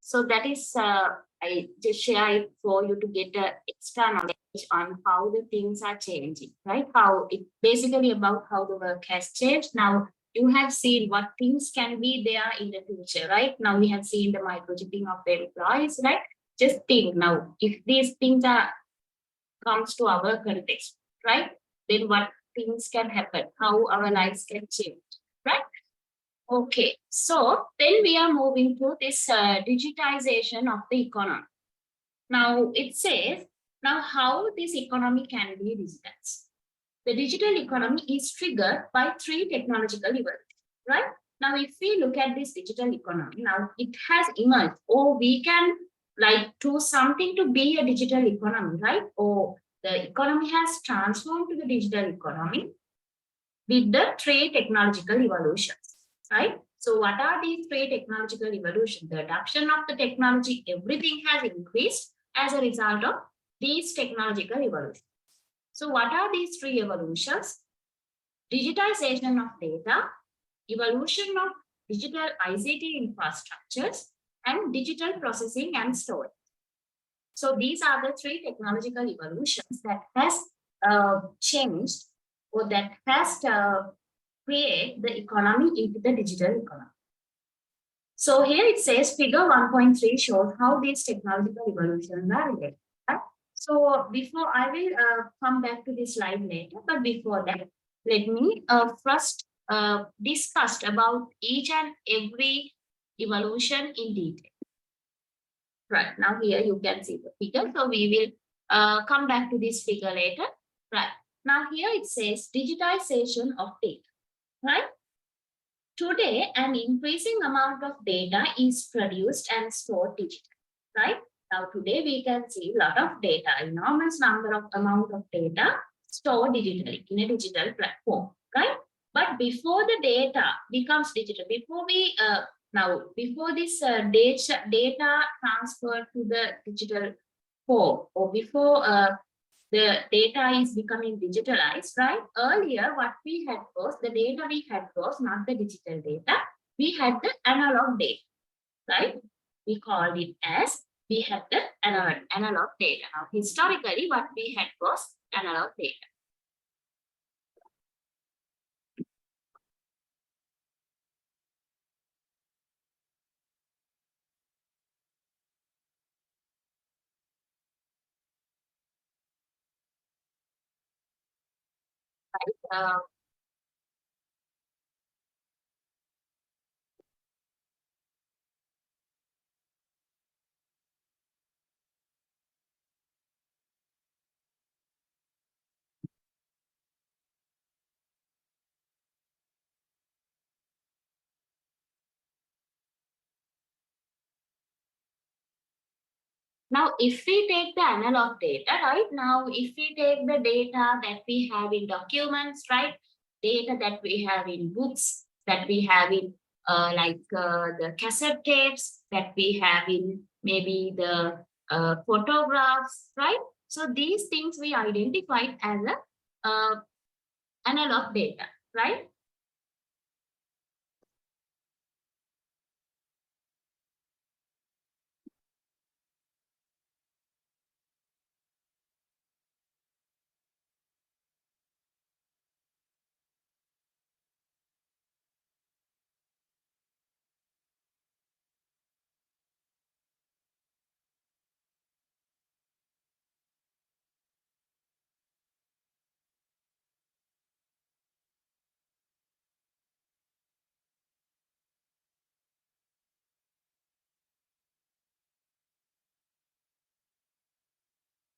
So that is, I just share it for you to get extra knowledge on how the things are changing, right? How it basically about how the work has changed. Now you have seen what things can be there in the future, right? Now we have seen the microchipping of the employees, right? Just think now, if these things are comes to our context, right? Then what things can happen? How our lives can change, right? Okay, so then we are moving to this digitization of the economy. Now it says, now how this economy can be digitized. The digital economy is triggered by 3 technological events, right? Now if we look at this digital economy, now it has emerged, or we can like do something to be a digital economy, right? Or the economy has transformed to the digital economy with the 3 technological evolutions. Right? So what are these 3 technological evolutions? The adoption of the technology, everything has increased as a result of these technological evolutions. So what are these 3 evolutions? Digitization of data, evolution of digital ICT infrastructures, and digital processing and storage. So these are the 3 technological evolutions that has changed, or that has create the economy into the digital economy. So here it says figure 1.3 shows how these technological evolutions are related. Right? So before I will come back to this slide later, but before that, let me first discuss about each and every evolution in detail. Right, now here you can see the figure. So we will come back to this figure later. Right, now here it says digitization of data. Right, today an increasing amount of data is produced and stored digitally. Right, now today we can see a lot of data, enormous amount of data stored digitally in a digital platform. Right, but before the data becomes digital, before this data transferred to the digital form, or before the data is becoming digitalized, right? Earlier, what we had was, the data we had was not the digital data, we had the analog data, right? We called it as, we had the analog data. Now, historically, what we had was analog data. Right? Now, if we take the analog data, right, now if we take the data that we have in documents, right, data that we have in books, that we have in the cassette tapes, that we have in maybe the photographs, right? So these things we identified as a analog data, right?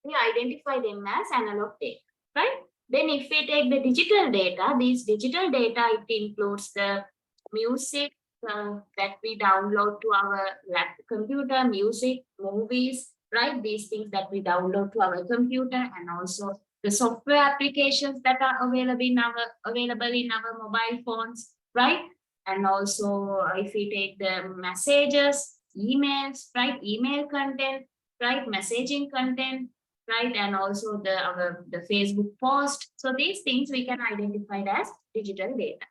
We identify them as analog data, right? Then if we take the digital data, these digital data, it includes the music that we download to our computer, music, movies, right? These things that we download to our computer, and also the software applications that are available in our mobile phones, right? And also if we take the messages, emails, right? Email content, right? Messaging content, right? And also the Facebook post. So these things we can identify as digital data.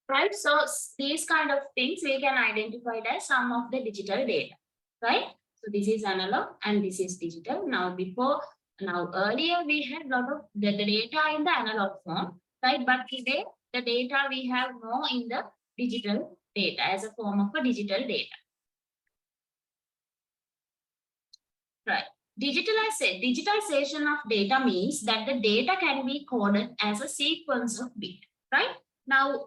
Right? So these kind of things we can identify as some of the digital data, right? So this is analog and this is digital. Now earlier we had a lot of the data in the analog form, right? But today the data we have more in the digital data as a form of a digital data. Right. Digitization of data means that the data can be coded as a sequence of bits, right? Now,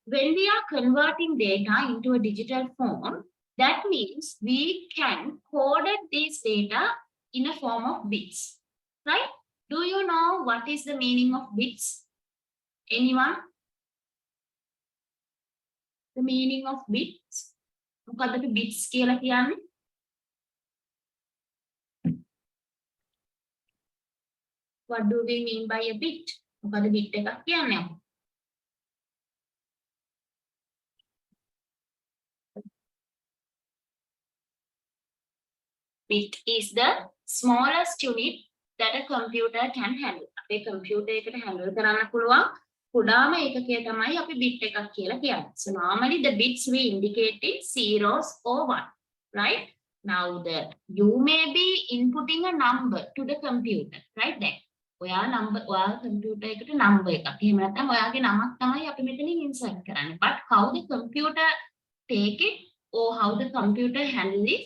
when we are converting data into a digital form, that means we can code this data in a form of bits, right? Do you know what is the meaning of bits? Anyone? The meaning of bits? මොකද්ද bits කියලා කියන්නේ? What do we mean by a bit? මොකද bit එකක් කියන්නේ අපි? Bit is the smallest unit that a computer can handle. අපේ computer එකට handle කරන්න පුළුවන් කුඩාම ඒකකය තමයි අපි bit එකක් කියලා කියන්නේ. So normally the bits we indicate in zeros or 1, right? Now you may be inputting a number to the computer, right? Then ඔයා computer එකට number එකක්. එහෙම නැත්නම් ඔයාගේ නමක් තමයි අපි මෙතනින් insert කරන්නේ. But how the computer take it or how the computer handle it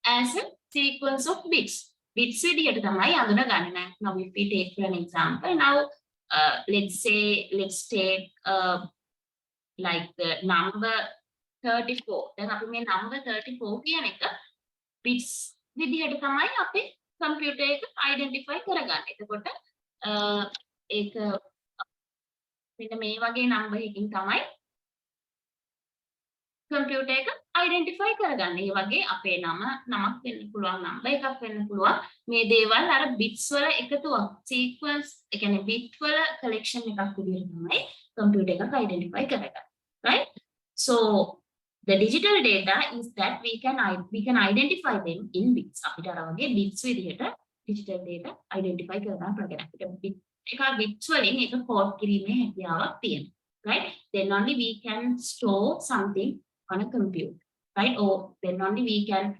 as a sequence of bits. Bits විදියට තමයි අඳුනගන්නේ. Now if we take for an example, now let's take like the number 34. Then අපි මේ number 34 කියන එක bits විදියට තමයි අපි computer එක identify කරගන්නේ. එතකොට ඒක මෙන්න මේ වගේ number එකකින් තමයි computer එක identify කරගන්න. ඒ වගේ අපේ නමක් වෙන්න පුළුවන්, number එකක් වෙන්න පුළුවන්. මේ දේවල් අර bits වල එකතුවක්, sequence, ඒ කියන්නේ bit වල collection එකක් විදිහට තමයි computer එකක් identify කරගන්නේ. Right? So the digital data is that we can identify them in bits. අපිට අර වගේ bits විදිහට digital data identify කරගන්න පුළුවන්. අපිට bit එක bits වලින් එක code කිරීමේ හැකියාවක් තියෙනවා. Right? Then only we can store something on a computer, right? Or then only we can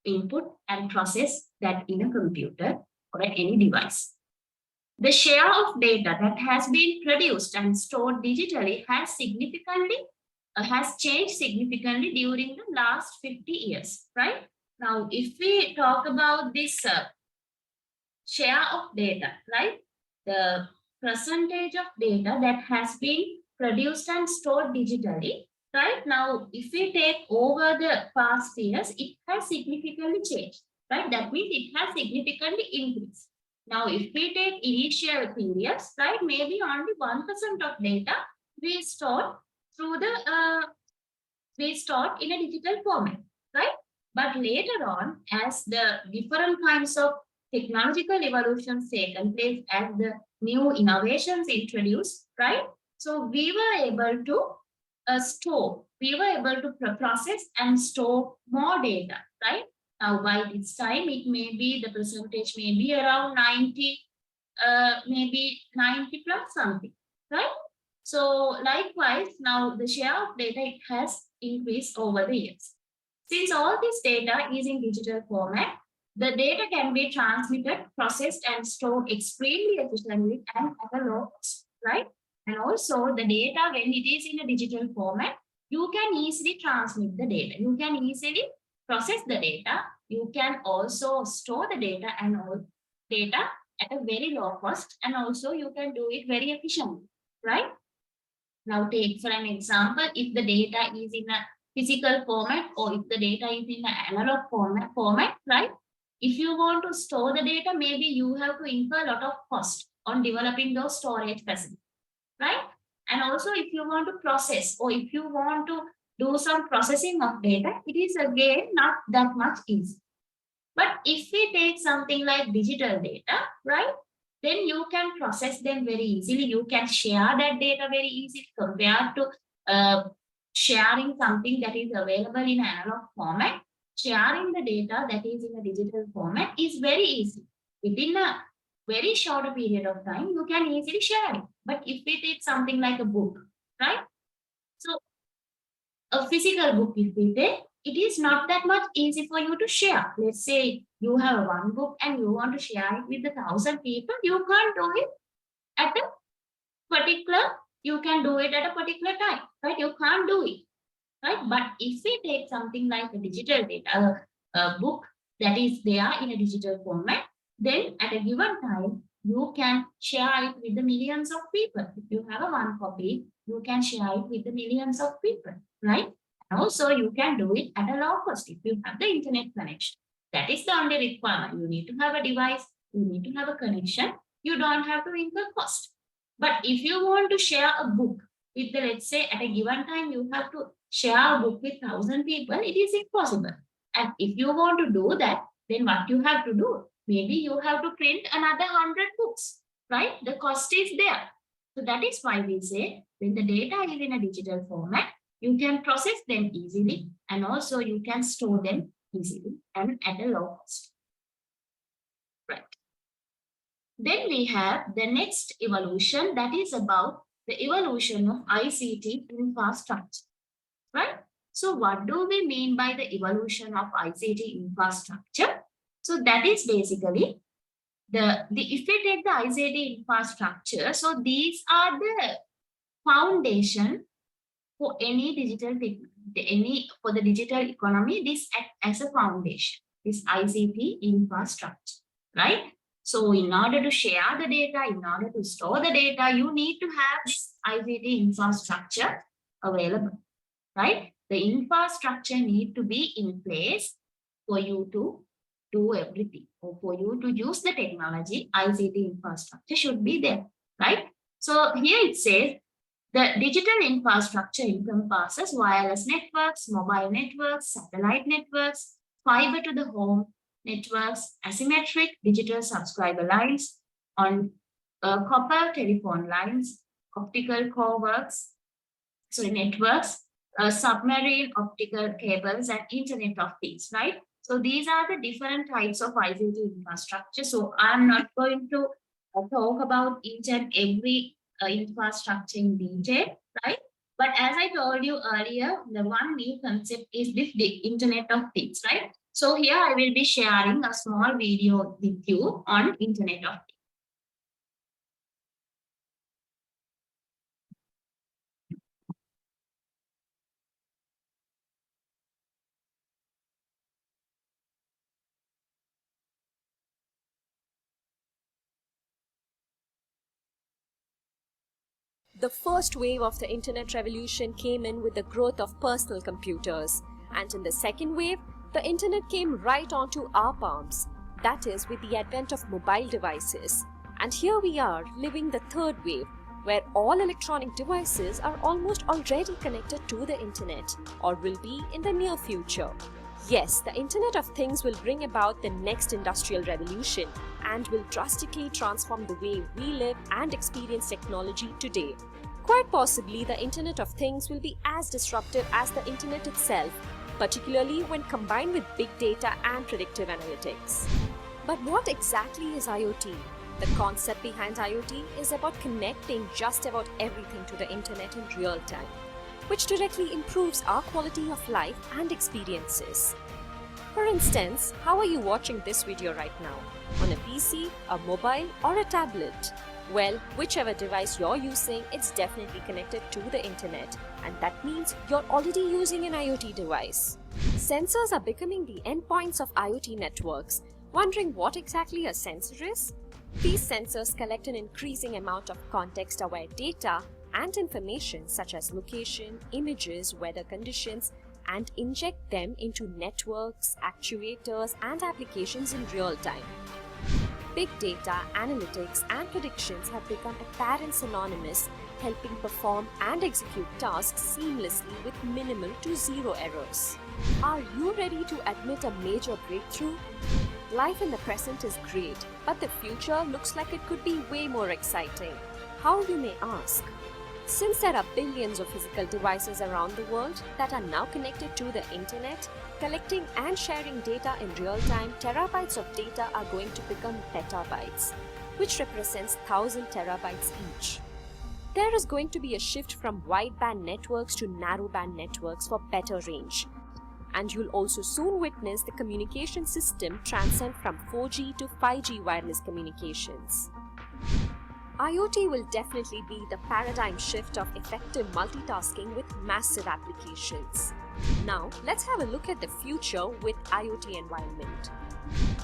input and process that in a computer or any device. The share of data that has been produced and stored digitally has changed significantly during the last 50 years, right? Now, if we talk about this share of data, right? The percentage of data that has been produced and stored digitally, right? Now, if we take over the past years, it has significantly changed, right? That means it has significantly increased. Now, if we take initial periods, right, maybe only 1% of data we stored through the in a digital format, right? But later on, as the different kinds of technological evolutions taken place, as the new innovations introduced, right? So we were able to process and store more data, right? Now, by this time, it may be, the percentage may be around 90, maybe 90 plus something, right? So likewise, now the share of data, it has increased over the years. Since all this data is in digital format, the data can be transmitted, processed, and stored extremely efficiently and at a low cost, right? And also the data, when it is in a digital format, you can easily transmit the data. You can easily process the data. You can also store the data and all data at a very low cost. And also you can do it very efficiently, right? Now take for an example, if the data is in a physical format or if the data is in an analog format, right? If you want to store the data, maybe you have to incur a lot of cost on developing those storage facilities. Right? And also if you want to process or if you want to do some processing of data, it is again not that much easy. But if we take something like digital data, right, then you can process them very easily. You can share that data very easily compared to sharing something that is available in analog format. Sharing the data that is in a digital format is very easy. Within a very short period of time, you can easily share it. But if we take something like a book, right? So a physical book, if we take, it is not that much easy for you to share. Let's say you have one book and you want to share it with 1,000 people. You can't do it at a particular, you can do it at a particular time, right? You can't do it, right? But if we take something like a digital data, a book that is there in a digital format, then at a given time, you can share it with the millions of people. If you have a one copy, you can share it with the millions of people, right? And also you can do it at a low cost if you have the internet connection. That is the only requirement. You need to have a device, you need to have a connection, you don't have to incur cost. But if you want to share a book with the, let's say at a given time, you have to share a book with 1,000 people, it is impossible. And if you want to do that, then what you have to do? Maybe you have to print another 100 books, right? The cost is there. So that is why we say when the data is in a digital format, you can process them easily and also you can store them easily and at a low cost. Right. Then we have the next evolution, that is about the evolution of ICT infrastructure, right? So what do we mean by the evolution of ICT infrastructure? So that is basically if we take the ICT infrastructure, so these are the foundation for any digital for the digital economy. This acts as a foundation, this ICT infrastructure, right? So in order to share the data, in order to store the data, you need to have this ICT infrastructure available, right? The infrastructure need to be in place for you to do everything, or for you to use the technology. ICT infrastructure should be there, right? So here it says the digital infrastructure encompasses wireless networks, mobile networks, satellite networks, fiber to the home networks, asymmetric digital subscriber lines, on copper telephone lines, optical networks, submarine optical cables, and Internet of Things, right? So these are the different types of ICT infrastructure. So I'm not going to talk about each and every infrastructure in detail, right? But as I told you earlier, the one new concept is the Internet of Things, right? So here I will be sharing a small video with you on Internet of Things. The first wave of the internet revolution came in with the growth of personal computers, and in the second wave, the internet came right onto our palms, that is with the advent of mobile devices. And here we are living the third wave, where all electronic devices are almost already connected to the internet, or will be in the near future. Yes, the Internet of Things will bring about the next industrial revolution and will drastically transform the way we live and experience technology today. Quite possibly, the Internet of Things will be as disruptive as the Internet itself, particularly when combined with big data and predictive analytics. But what exactly is IoT? The concept behind IoT is about connecting just about everything to the Internet in real time, which directly improves our quality of life and experiences. For instance, how are you watching this video right now? On a PC, a mobile, or a tablet? Well, whichever device you're using, it's definitely connected to the internet, and that means you're already using an IoT device. Sensors are becoming the endpoints of IoT networks. Wondering what exactly a sensor is? These sensors collect an increasing amount of context-aware data and information such as location, images, weather conditions, and inject them into networks, actuators, and applications in real time. Big data, analytics, and predictions have become apparent synonymous, helping perform and execute tasks seamlessly with minimal to zero errors. Are you ready to admit a major breakthrough? Life in the present is great, but the future looks like it could be way more exciting. How, you may ask? Since there are billions of physical devices around the world that are now connected to the internet, collecting and sharing data in real time, terabytes of data are going to become petabytes, which represents 1,000 terabytes each. There is going to be a shift from wideband networks to narrowband networks for better range. And you'll also soon witness the communication system transcend from 4G to 5G wireless communications. IoT will definitely be the paradigm shift of effective multitasking with massive applications. Now, let's have a look at the future with IoT environment.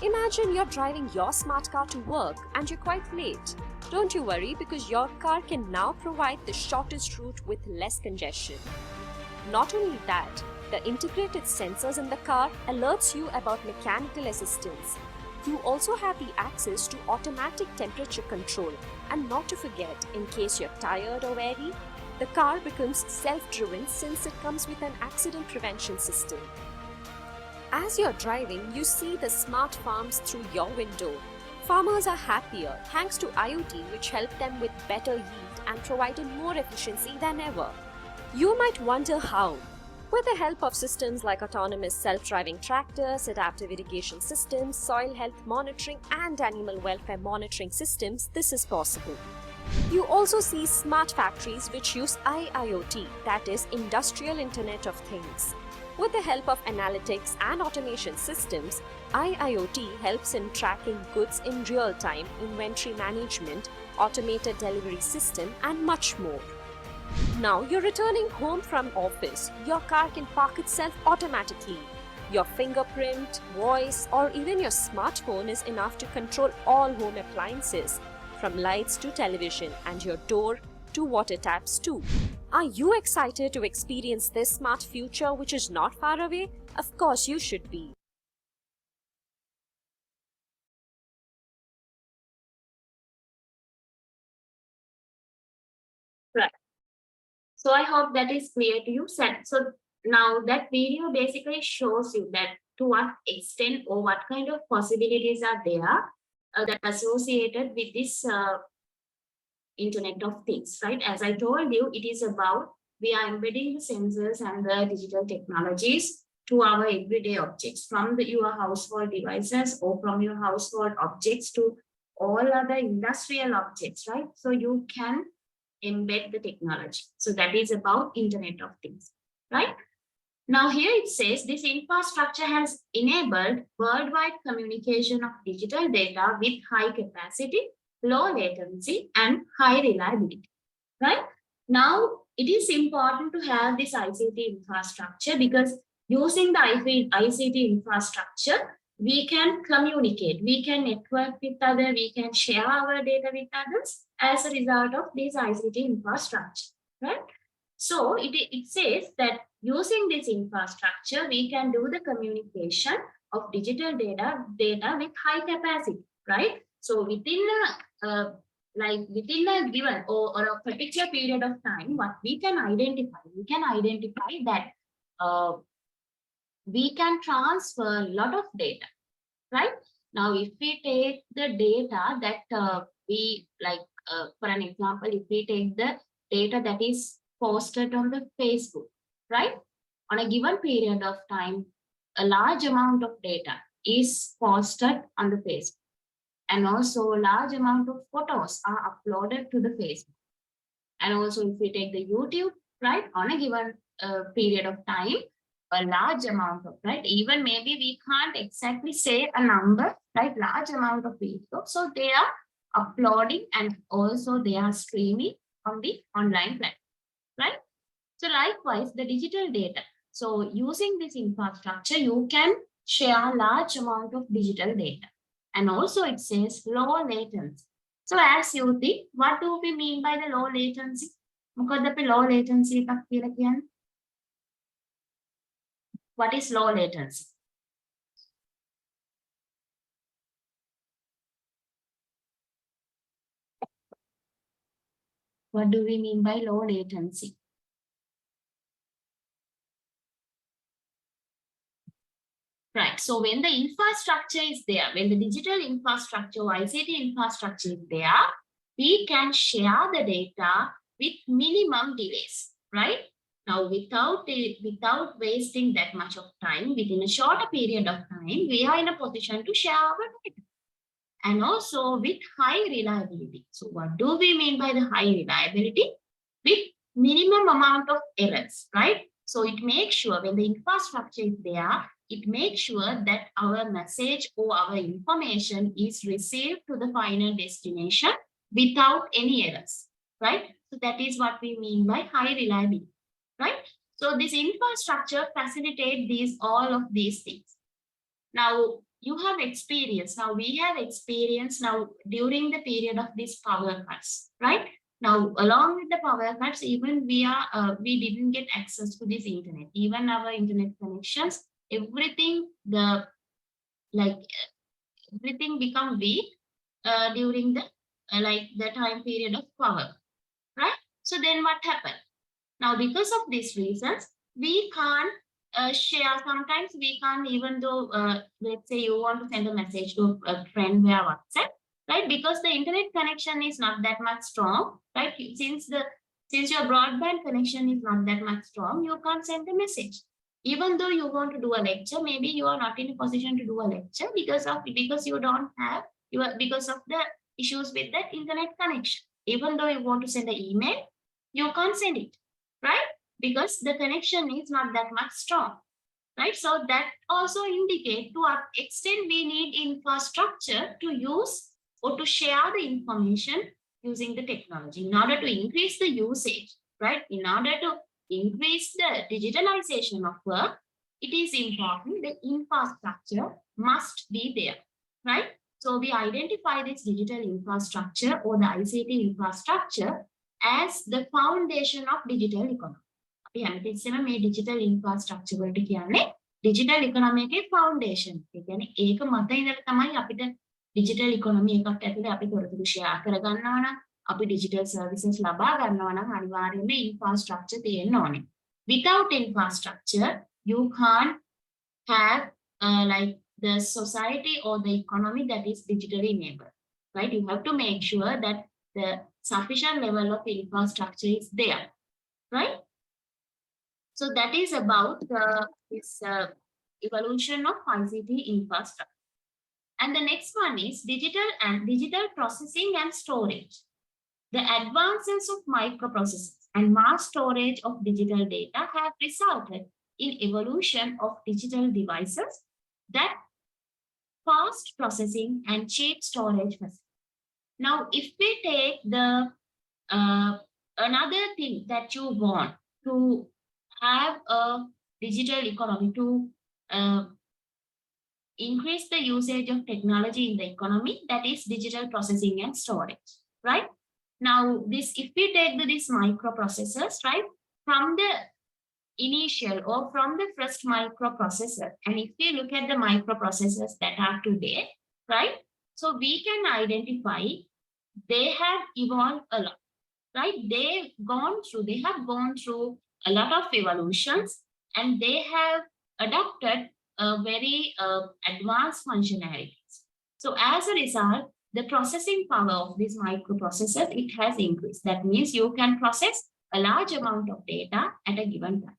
Imagine you're driving your smart car to work and you're quite late. Don't you worry, because your car can now provide the shortest route with less congestion. Not only that, the integrated sensors in the car alerts you about mechanical assistance. you also have the access to automatic temperature control. And not to forget, in case you're tired or weary, the car becomes self-driven since it comes with an accident prevention system. As you're driving, you see the smart farms through your window. Farmers are happier thanks to IoT, which helped them with better yield and provided more efficiency than ever. You might wonder how. With the help of systems like autonomous self-driving tractors, adaptive irrigation systems, soil health monitoring, and animal welfare monitoring systems, this is possible. You also see smart factories which use IIoT, that is, Industrial Internet of Things. With the help of analytics and automation systems, IIoT helps in tracking goods in real time, inventory management, automated delivery system, and much more. Now you're returning home from office, your car can park itself automatically. Your fingerprint, voice, or even your smartphone is enough to control all home appliances, from lights to television and your door to water taps too. Are you excited to experience this smart future which is not far away? Of course you should be. Right. So I hope that is clear to you. So now that video basically shows you that to what extent or what kind of possibilities are there that associated with this Internet of Things, right? As I told you, it is about we are embedding the sensors and the digital technologies to our everyday objects, from your household devices or from your household objects to all other industrial objects, right? So you can embed the technology. So that is about Internet of Things, right? Now here it says this infrastructure has enabled worldwide communication of digital data with high capacity, low latency, and high reliability, right? Now it is important to have this ICT infrastructure because using the ICT infrastructure, we can communicate, we can network with others, we can share our data with others as a result of this ICT infrastructure, right? So it says that using this infrastructure, we can do the communication of digital data with high capacity, right? So within a given or a particular period of time, what we can identify that we can transfer a lot of data, right? Now, if we take the data that for an example, if we take the data that is posted on the Facebook, right? On a given period of time, a large amount of data is posted on the Facebook. And also a large amount of photos are uploaded to the Facebook. And also if we take the YouTube, right, on a given period of time, a large amount of, right, even maybe we can't exactly say a number, right, large amount of videos. So they are uploading and also they are streaming on the online platform, right? So likewise, the digital data. So using this infrastructure, you can share a large amount of digital data. And also it says low latency. So as you think, what do we mean by the low latency? මොකද අපි low latency එකක් කියලා කියන්නේ? What is low latency? What do we mean by low latency? Right. So when the infrastructure is there, when the digital infrastructure or ICT infrastructure is there, we can share the data with minimum delays, right? Now, without wasting that much of time, within a shorter period of time, we are in a position to share our data. And also with high reliability. So what do we mean by the high reliability? With minimum amount of errors, right? So it makes sure when the infrastructure is there, it makes sure that our message or our information is received to the final destination without any errors, right? So that is what we mean by high reliability, right? So this infrastructure facilitates all of these things. Now, you have experience. Now, we have experience now during the period of these power cuts, right? Now, along with the power cuts, even we didn't get access to this internet. Even our internet connections, everything, everything become weak during the like the time period of power, right? So then what happened? Now, because of these reasons, we can't share. Sometimes we can't, even though, let's say you want to send a message to a friend via WhatsApp, right? Because the internet connection is not that much strong, right? Since your broadband connection is not that much strong, you can't send a message. Even though you want to do a lecture, maybe you are not in a position to do a lecture because you don't have because of the issues with that internet connection. Even though you want to send an email, you can't send it, right? Because the connection is not that much strong, right? So that also indicate to what extent we need infrastructure to use or to share the information using the technology in order to increase the usage, right? In order to increase the digitalization of work, it is important the infrastructure must be there, right? So we identify this digital infrastructure or the ICT infrastructure as the foundation of digital economy. අපි හැමතිස්සෙම මේ digital infrastructure වලට කියන්නේ digital economy එකේ foundation. ඒ කියන්නේ ඒක මත ඉඳලා තමයි අපිට digital economy එකක් ඇතුලේ අපි තොරතුරු share කරගන්නවා නම්, අපි digital services ලබා ගන්නවා නම් අනිවාර්යයෙන්ම infrastructure තියෙන්න ඕනේ. Without infrastructure, you can't have like the society or the economy that is digitally enabled, right? You have to make sure that the sufficient level of infrastructure is there, right? So that is about this evolution of ICT infrastructure. And the next one is digital processing and storage. The advances of microprocessors and mass storage of digital data have resulted in evolution of digital devices that fast processing and cheap storage facilities. Now, if we take the another thing that you want to have a digital economy, to increase the usage of technology in the economy, that is digital processing and storage, right? Now, if we take these microprocessors, right, from the initial or from the first microprocessor, and if we look at the microprocessors that are today, right, so we can identify they have evolved a lot, right? They have gone through a lot of evolutions, and they have adopted very advanced functionalities. So as a result, the processing power of these microprocessors, it has increased. That means you can process a large amount of data at a given time,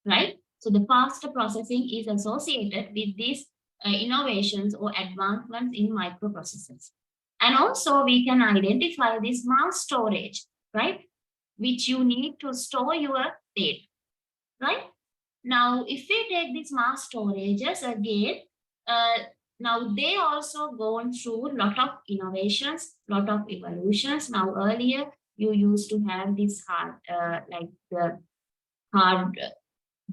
right? So the faster processing is associated with these innovations or advancements in microprocessors. And also we can identify this mass storage, right, which you need to store your data, right? Now, if we take these mass storages again, now they also gone through a lot of innovations, lot of evolutions. Now, earlier you used to have this like the hard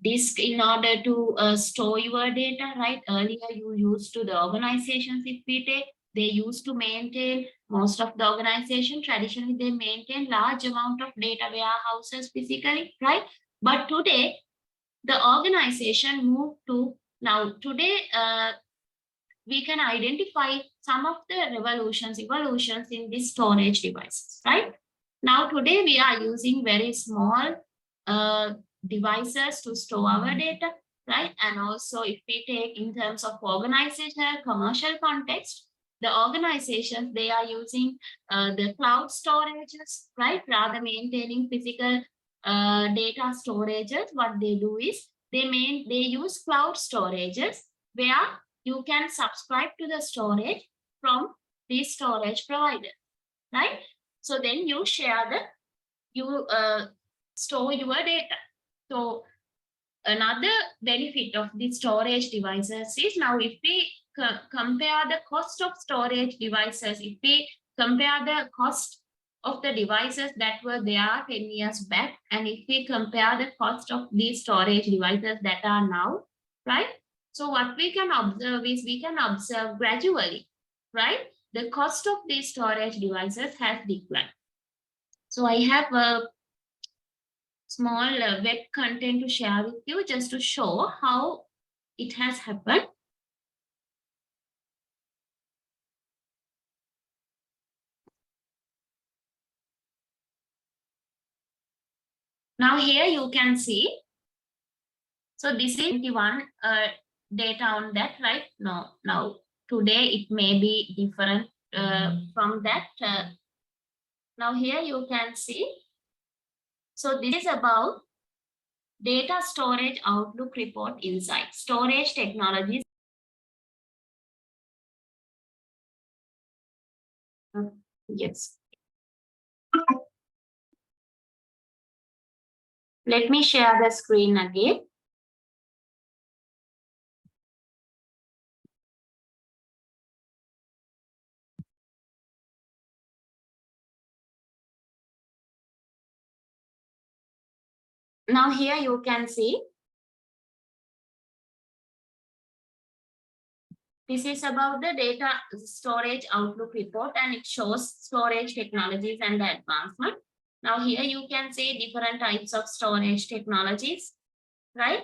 disk in order to store your data, right? Earlier you used to the organizations, if we take, they used to maintain, most of the organization traditionally they maintain large amount of data warehouses physically, right? But today the organization moved to, now today we can identify some of the evolutions in these storage devices, right? Now today we are using very small devices to store our data, right? And also if we take in terms of organizational commercial context, the organizations, they are using the cloud storages, right? Rather maintaining physical data storages, what they do is they use cloud storages where you can subscribe to the storage from the storage provider, right? So then you store your data. So another benefit of the storage devices is, now if we compare the cost of storage devices, if we compare the cost of the devices that were there 10 years back, and if we compare the cost of these storage devices that are now, right? So what we can observe is, we can observe gradually, right, the cost of these storage devices has declined. So I have a small web content to share with you just to show how it has happened. Now here you can see. So this is 21 data on that, right? No, now today it may be different from that. Now here you can see. So this is about data storage outlook report insight, storage technologies. Yes. Let me share the screen again. Now here you can see. This is about the data storage outlook report, and it shows storage technologies and the advancement. Now here you can see different types of storage technologies, right?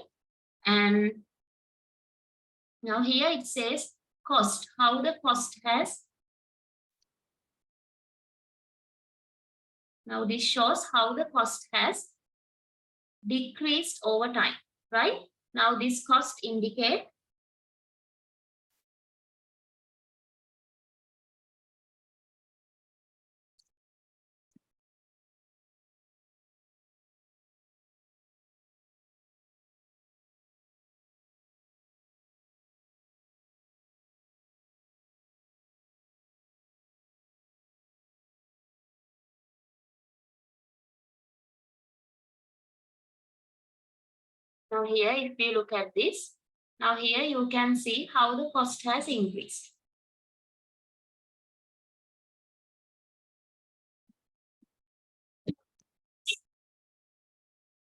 And now here it says cost, how the cost has. Now this shows how the cost has decreased over time, right? Now this cost indicate now here, if you look at this, now here you can see how the cost has increased.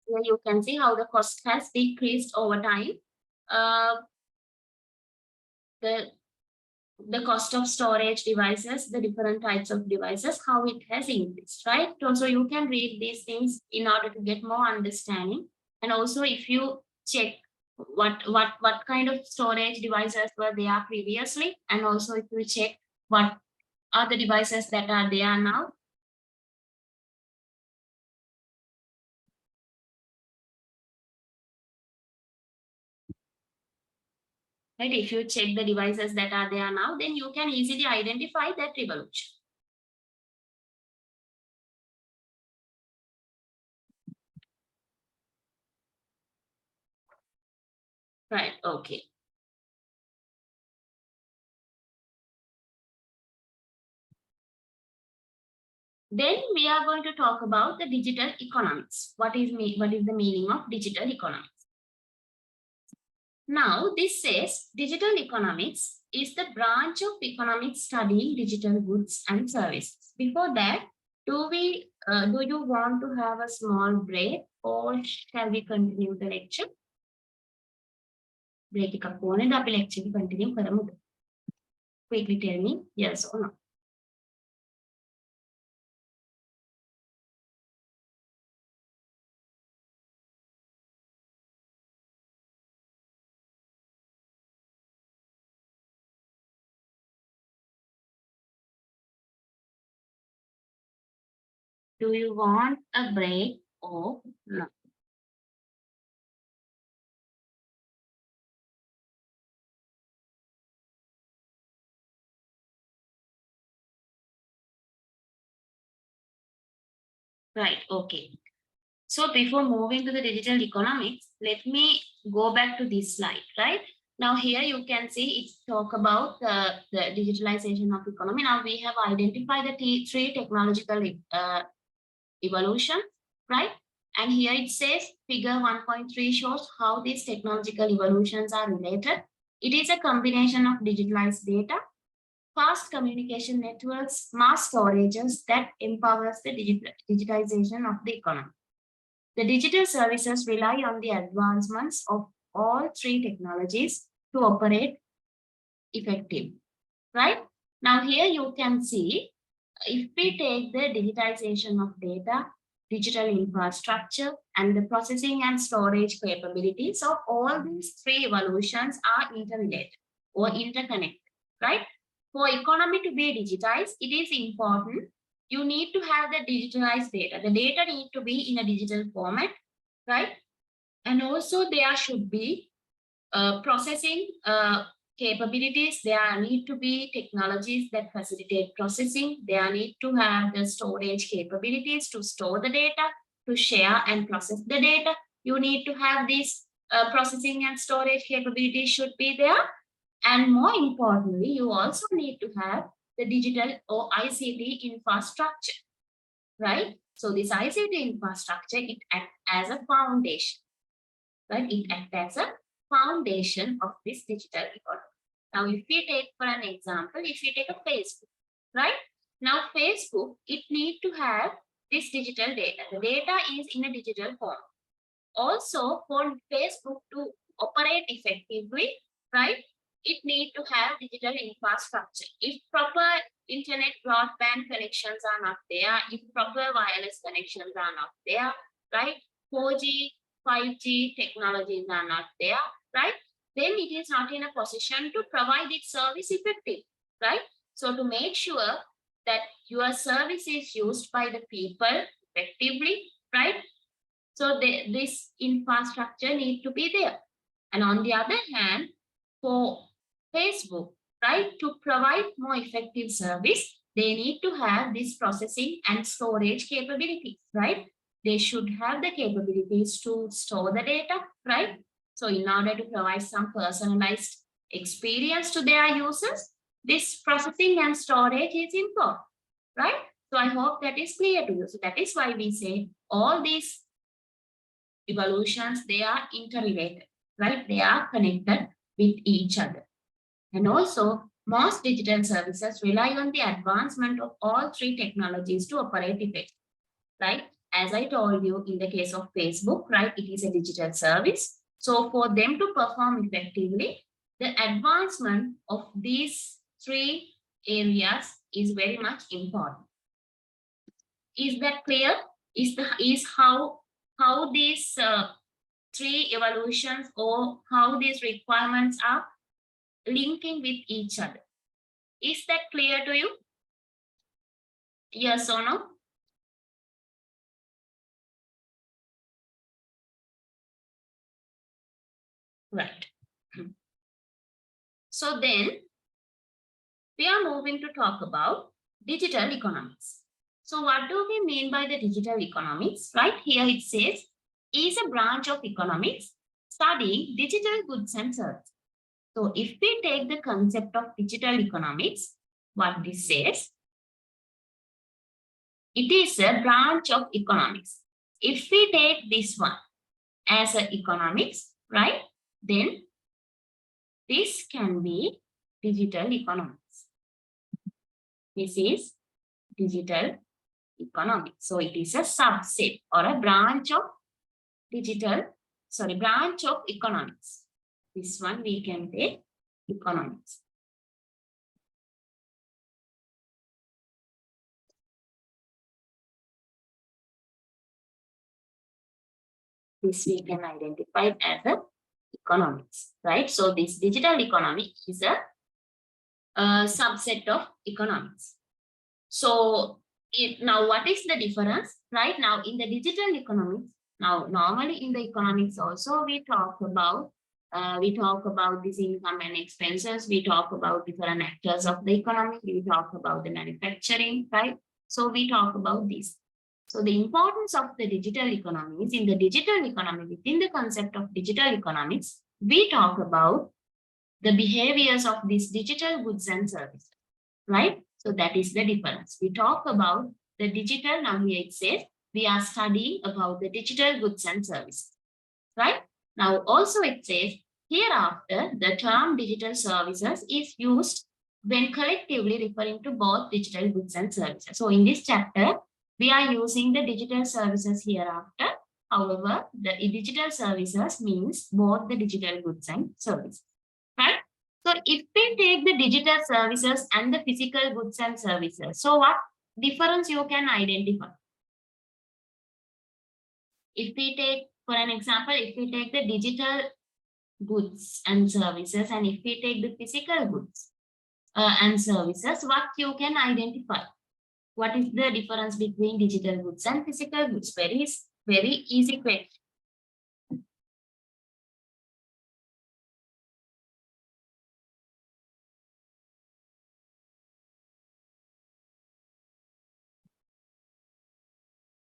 Here you can see how the cost has decreased over time. The cost of storage devices, the different types of devices, how it has increased, right? Also, you can read these things in order to get more understanding. And also, if you check what kind of storage devices were there previously, and also if you check what are the devices that are there now. Right, if you check the devices that are there now, then you can easily identify that revolution. Right, okay. Then we are going to talk about the digital economics. What is the meaning of digital economics? Now, this says digital economics is the branch of economics studying digital goods and services. Before that, do you want to have a small break, or shall we continue the lecture? Break එකක් ඕනේද අපි lecture එක continue කරමුද? Quickly tell me yes or no. Do you want a break or no? Right, okay. So before moving to the digital economics, let me go back to this slide, right? Now here you can see it's talk about the digitalization of economy. Now we have identified the three technological evolution, right? And here it says figure 1.3 shows how these technological evolutions are related. It is a combination of digitalized data, fast communication networks, mass storages that empowers the digitization of the economy. The digital services rely on the advancements of all three technologies to operate effectively, right? Now here you can see, if we take the digitization of data, digital infrastructure, and the processing and storage capabilities of all these three evolutions are interrelated or interconnected, right? For economy to be digitized, it is important you need to have the digitalized data. The data need to be in a digital format, right? And also there should be processing capabilities. There need to be technologies that facilitate processing. There need to have the storage capabilities to store the data, to share and process the data. You need to have these processing and storage capabilities should be there. And more importantly, you also need to have the digital or ICT infrastructure, right? So this ICT infrastructure, it acts as a foundation, right? It acts as a foundation of this digital economy. Now, if we take for an example, if we take a Facebook, right? Now, Facebook, it needs to have this digital data. The data is in a digital form. Also, for Facebook to operate effectively, right? It needs to have digital infrastructure. If proper internet broadband connections are not there, if proper wireless connections are not there, right? 4G, 5G technologies are not there, right? Then it is not in a position to provide its service effectively, right? So to make sure that your service is used by the people effectively, right? So this infrastructure needs to be there. And on the other hand, for Facebook, right, to provide more effective service, they need to have this processing and storage capabilities, right? They should have the capabilities to store the data, right? So in order to provide some personalized experience to their users, this processing and storage is important, right? So I hope that is clear to you. So that is why we say all these evolutions, they are interrelated, right? They are connected with each other. And also, most digital services rely on the advancement of all three technologies to operate effectively, right? As I told you, in the case of Facebook, right, it is a digital service. So for them to perform effectively, the advancement of these three areas is very much important. Is that clear? Is how these three evolutions or how these requirements are linking with each other? Is that clear to you? Yes or no? Right. So then we are moving to talk about digital economics. So what do we mean by the digital economics? Right here it says, is a branch of economics studying digital goods and services. So if we take the concept of digital economics, what this says, it is a branch of economics. If we take this one as an economics, right, then this can be digital economics. This is digital economics. So it is a subset or a branch of branch of economics. This one we can take economics. This we can identify as a economics, right? So this digital economy is a subset of economics. So now what is the difference? Right now in the digital economics, now normally in the economics also we talk about this income and expenses, we talk about different actors of the economy, we talk about the manufacturing, right? So we talk about this. So the importance of the digital economy is in the digital economy, within the concept of digital economics, we talk about the behaviors of these digital goods and services, right? So that is the difference. We talk about the digital, now here it says, we are studying about the digital goods and services, right? Now also it says, hereafter, the term digital services is used when collectively referring to both digital goods and services. So in this chapter, we are using the digital services hereafter. However, the digital services means both the digital goods and services, right? So if we take the digital services and the physical goods and services, so what difference you can identify? If we take, for an example, if we take the digital goods and services, and if we take the physical goods and services, what you can identify? What is the difference between digital goods and physical goods? Very easy question.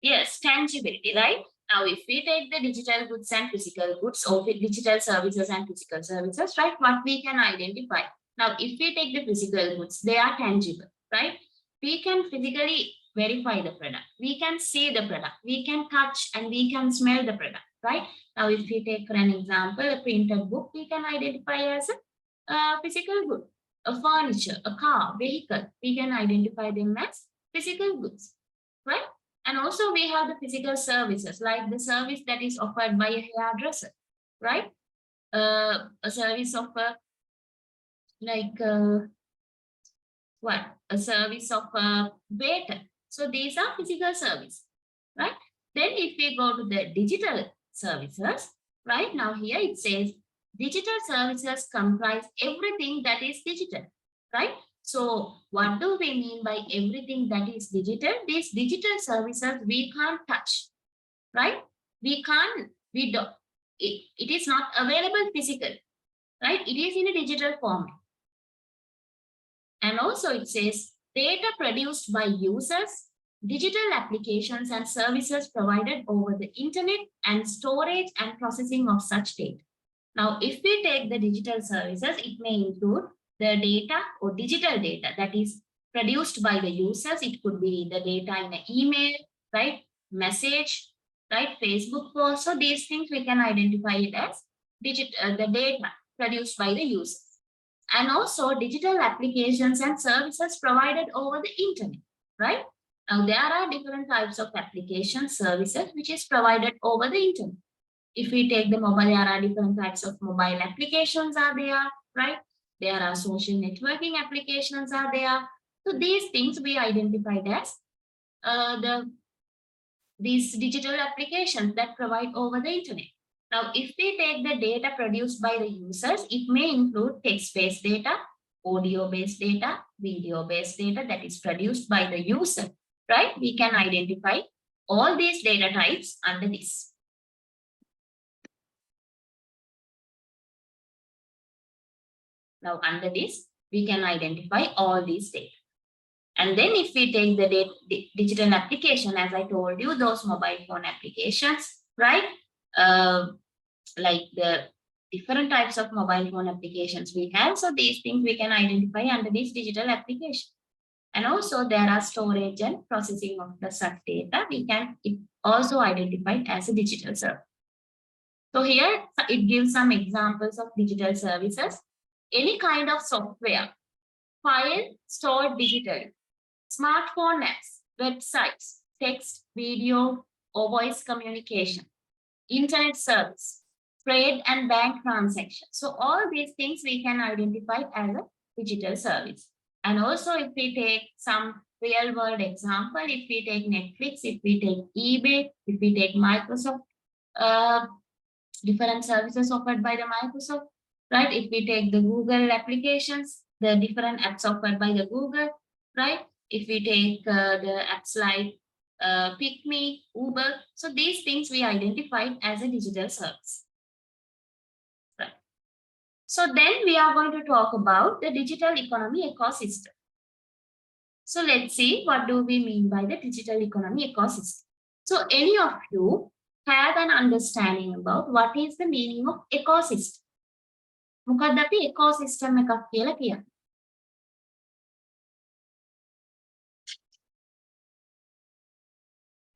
Yes, tangibility, right? Now, if we take the digital goods and physical goods, or digital services and physical services, right, what we can identify? Now, if we take the physical goods, they are tangible, right? We can physically verify the product. We can see the product. We can touch and we can smell the product, right? Now, if we take for an example, a printed book, we can identify as a physical good. A furniture, a car, vehicle, we can identify them as physical goods, right? And also we have the physical services, like the service that is offered by a hairdresser, right? A service of a, like what? A service of a waiter. So these are physical service, right? Then if we go to the digital services, right? Now here it says digital services comprise everything that is digital, right? So what do we mean by everything that is digital? These digital services we can't touch, right? We don't, it is not available physically, right? It is in a digital format. And also it says data produced by users, digital applications and services provided over the internet, and storage and processing of such data. Now, if we take the digital services, it may include the data or digital data that is produced by the users. It could be the data in an email, right? Message, right? Facebook post. So these things we can identify it as the data produced by the users. And also digital applications and services provided over the internet, right? Now, there are different types of application services which is provided over the internet. If we take the mobile, there are different types of mobile applications are there, right? There are social networking applications are there. So these things we identified as these digital applications that provide over the internet. Now, if we take the data produced by the users, it may include text-based data, audio-based data, video-based data that is produced by the user, right? We can identify all these data types under this. Now, under this, we can identify all these data. And then if we take the digital application, as I told you, those mobile phone applications, right? Like the different types of mobile phone applications we have. So these things we can identify under this digital application. And also there are storage and processing of the such data. We can also identify as a digital service. So here it gives some examples of digital services. Any kind of software, file stored digitally, smartphone apps, websites, text, video, or voice communication, internet service, trade and bank transactions. So all these things we can identify as a digital service. And also if we take some real world example, if we take Netflix, if we take eBay, if we take Microsoft, different services offered by the Microsoft, right? If we take the Google applications, the different apps offered by the Google, right? If we take the apps like PickMe, Uber, so these things we identified as a digital service. Right. So then we are going to talk about the digital economy ecosystem. So let's see what do we mean by the digital economy ecosystem. So any of you have an understanding about what is the meaning of ecosystem? මොකක්ද අපි ecosystem එකක් කියලා කියන්නේ?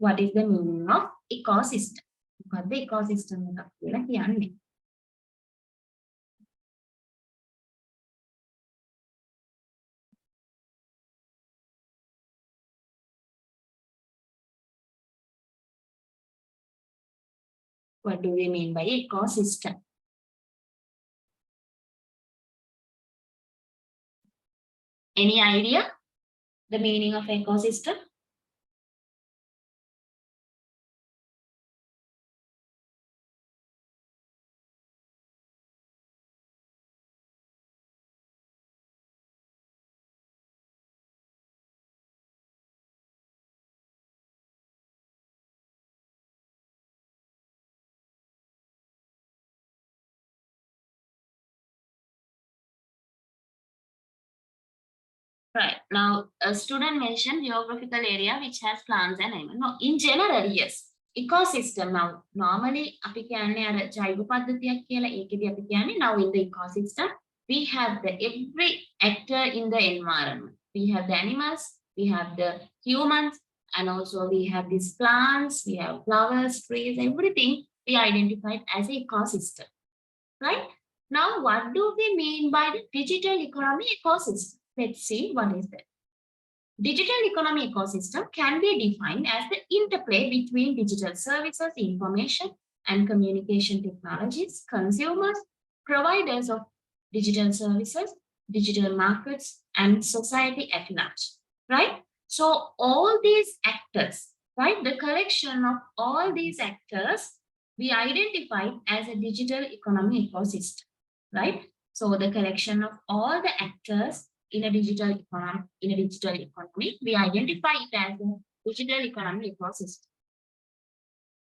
What is the meaning of ecosystem? මොකක්ද ecosystem එකක් කියලා කියන්නේ? What do we mean by ecosystem? Any idea? The meaning of ecosystem? Right. Now, a student mentioned geographical area which has plants and animals. No, in general, yes. Ecosystem. Now, normally, අපි කියන්නේ අර ජෛව පද්ධතියක් කියලා ඒකෙදි අපි කියන්නේ now in the ecosystem, we have the every actor in the environment. We have the animals, we have the humans, and also we have these plants, we have flowers, trees, everything we identified as an ecosystem. Right? Now, what do we mean by the digital economy ecosystem? Let's see what is that. Digital economy ecosystem can be defined as the interplay between digital services, information and communication technologies, consumers, providers of digital services, digital markets, and society at large, right? So all these actors, right? The collection of all these actors, we identify as a digital economy ecosystem, right? So the collection of all the actors in a digital economy, we identify it as a digital economy ecosystem.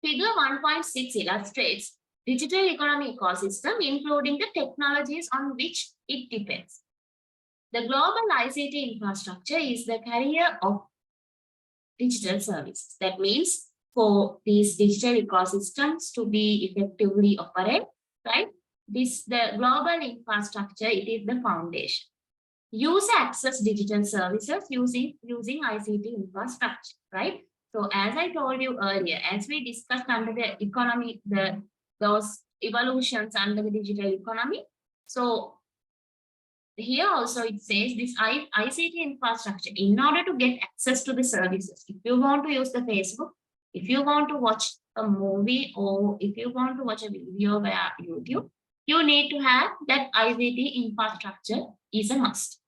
Figure 1.6 illustrates digital economy ecosystem, including the technologies on which it depends. The global ICT infrastructure is the carrier of digital services. That means for these digital ecosystems to be effectively operate, right? The global infrastructure, it is the foundation. User access digital services using ICT infrastructure, right? So as I told you earlier, as we discussed under the economy, those evolutions under the digital economy. So here also it says this ICT infrastructure, in order to get access to the services, if you want to use the Facebook, if you want to watch a movie, or if you want to watch a video via YouTube, you need to have that ICT infrastructure is a must.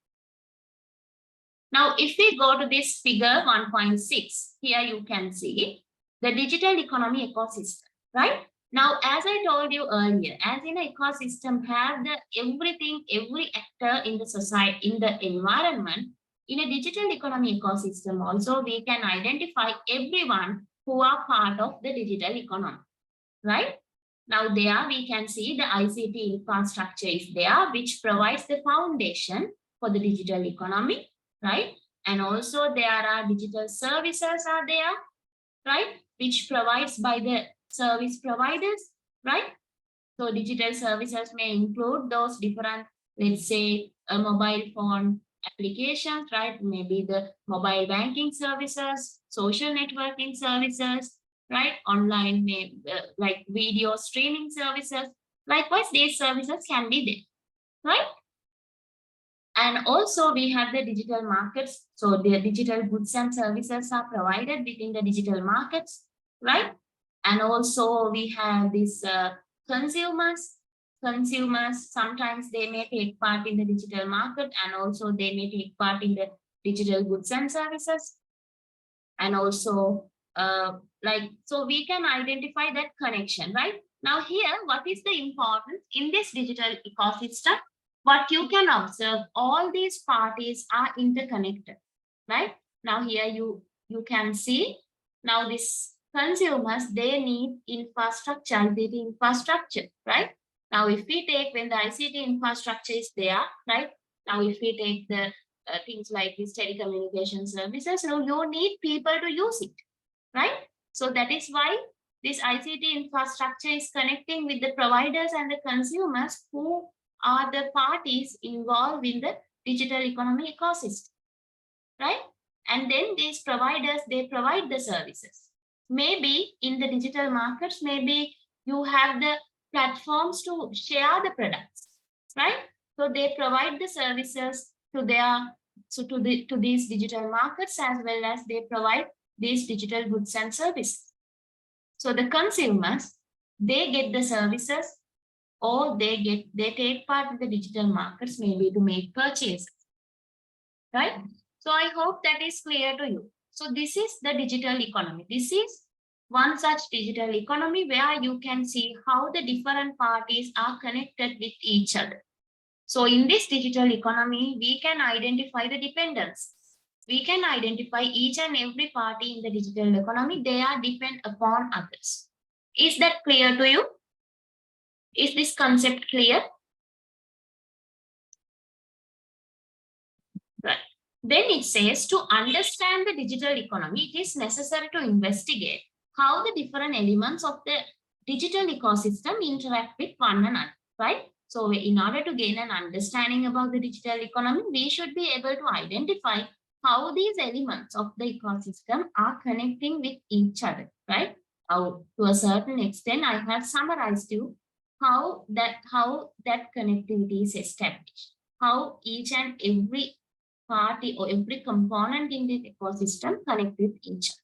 Now, if we go to this figure 1.6, here you can see the digital economy ecosystem, right? Now, as I told you earlier, as in an ecosystem have the everything, every actor in the society, in the environment, in a digital economy ecosystem also, we can identify everyone who are part of the digital economy, right? Now, there we can see the ICT infrastructure is there, which provides the foundation for the digital economy, right? And also there are digital services are there, right? Which provides by the service providers, right? So digital services may include those different, let's say, mobile phone applications, right? Maybe the mobile banking services, social networking services, right? Online, like video streaming services. Likewise, these services can be there, right? And also we have the digital markets. So the digital goods and services are provided within the digital markets, right? And also we have this consumers. Consumers, sometimes they may take part in the digital market, and also they may take part in the digital goods and services. And also so we can identify that connection, right? Now here, what is the importance in this digital ecosystem? What you can observe, all these parties are interconnected, right? Now here you can see, now this consumers, they need infrastructure, ICT infrastructure, right? Now if we take, when the ICT infrastructure is there, right? Now if we take the things like these telecommunication services, now you need people to use it, right? So that is why this ICT infrastructure is connecting with the providers and the consumers who are the parties involved in the digital economy ecosystem, right? And then these providers, they provide the services. Maybe in the digital markets, maybe you have the platforms to share the products, right? So they provide the services to these digital markets, as well as they provide these digital goods and services. So the consumers, they get the services, or they take part in the digital markets, maybe to make purchases, right? So I hope that is clear to you. So this is the digital economy. This is one such digital economy where you can see how the different parties are connected with each other. So in this digital economy, we can identify the dependence. We can identify each and every party in the digital economy. They are depend upon others. Is that clear to you? Is this concept clear? Right. Then it says to understand the digital economy, it is necessary to investigate how the different elements of the digital ecosystem interact with one another, right? So in order to gain an understanding about the digital economy, we should be able to identify how these elements of the ecosystem are connecting with each other, right? To a certain extent, I have summarized you how that connectivity is established, how each and every party or every component in the ecosystem connect with each other.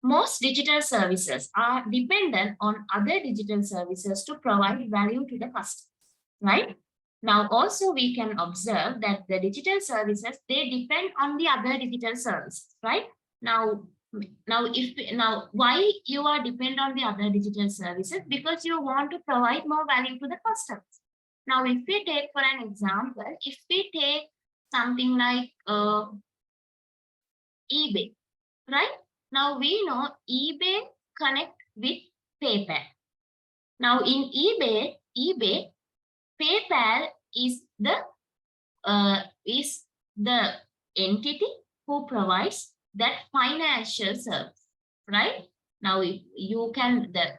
Most digital services are dependent on other digital services to provide value to the customer, right? Now, also we can observe that the digital services, they depend on the other digital services, right? Now why you are dependent on the other digital services? Because you want to provide more value to the customers. Now, if we take for an example, if we take something like eBay, right? Now we know eBay connect with PayPal. Now in eBay, PayPal is the entity who provides that financial service, right? Now the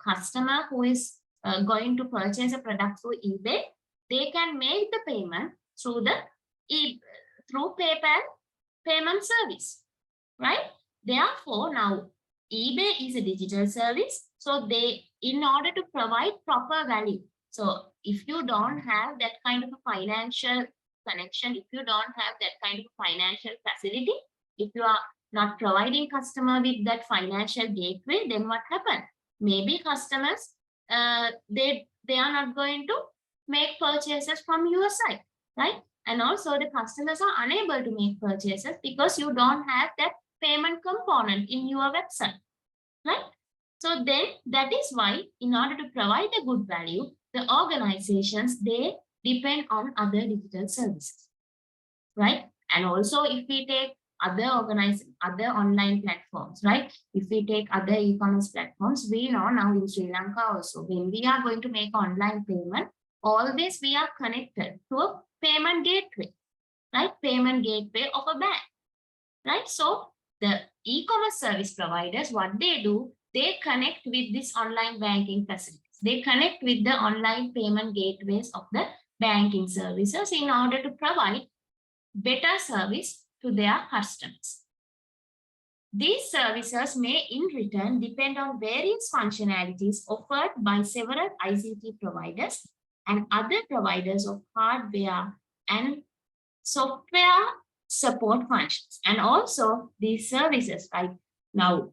customer who is going to purchase a product through eBay, they can make the payment through through PayPal payment service, right? Therefore, now eBay is a digital service, so in order to provide proper value. So if you don't have that kind of a financial connection, if you don't have that kind of financial facility, if you are not providing customer with that financial gateway, then what happens? Maybe customers, they are not going to make purchases from your side, right? And also the customers are unable to make purchases because you don't have that payment component in your website, right? So then that is why in order to provide a good value, the organizations, they depend on other digital services, right? And also if we take other online platforms, right? If we take other e-commerce platforms, we know now in Sri Lanka also, when we are going to make online payment, always we are connected to a payment gateway, right? Payment gateway of a bank, right? So the e-commerce service providers, what they do, they connect with this online banking facilities. They connect with the online payment gateways of the banking services in order to provide better service to their customers. These services may in return depend on various functionalities offered by several ICT providers and other providers of hardware and software support functions. And also these services, like now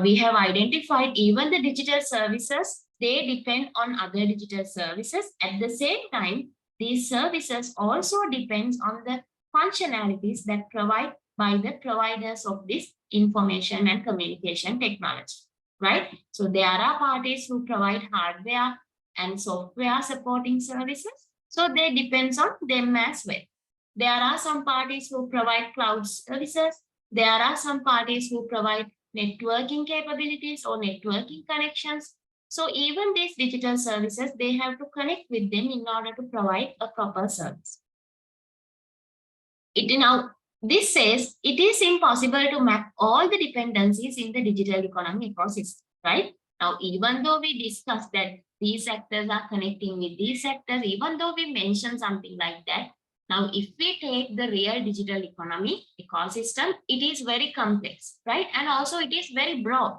we have identified even the digital services, they depend on other digital services. At the same time, these services also depends on the functionalities that provide by the providers of this information and communication technology, right? So there are parties who provide hardware and software supporting services. So they depends on them as well. There are some parties who provide cloud services. There are some parties who provide networking capabilities or networking connections. So even these digital services, they have to connect with them in order to provide a proper service. This says it is impossible to map all the dependencies in the digital economy ecosystem, right? Now, even though we discussed that these sectors are connecting with these sectors, even though we mentioned something like that, now if we take the real digital economy ecosystem, it is very complex, right? And also it is very broad.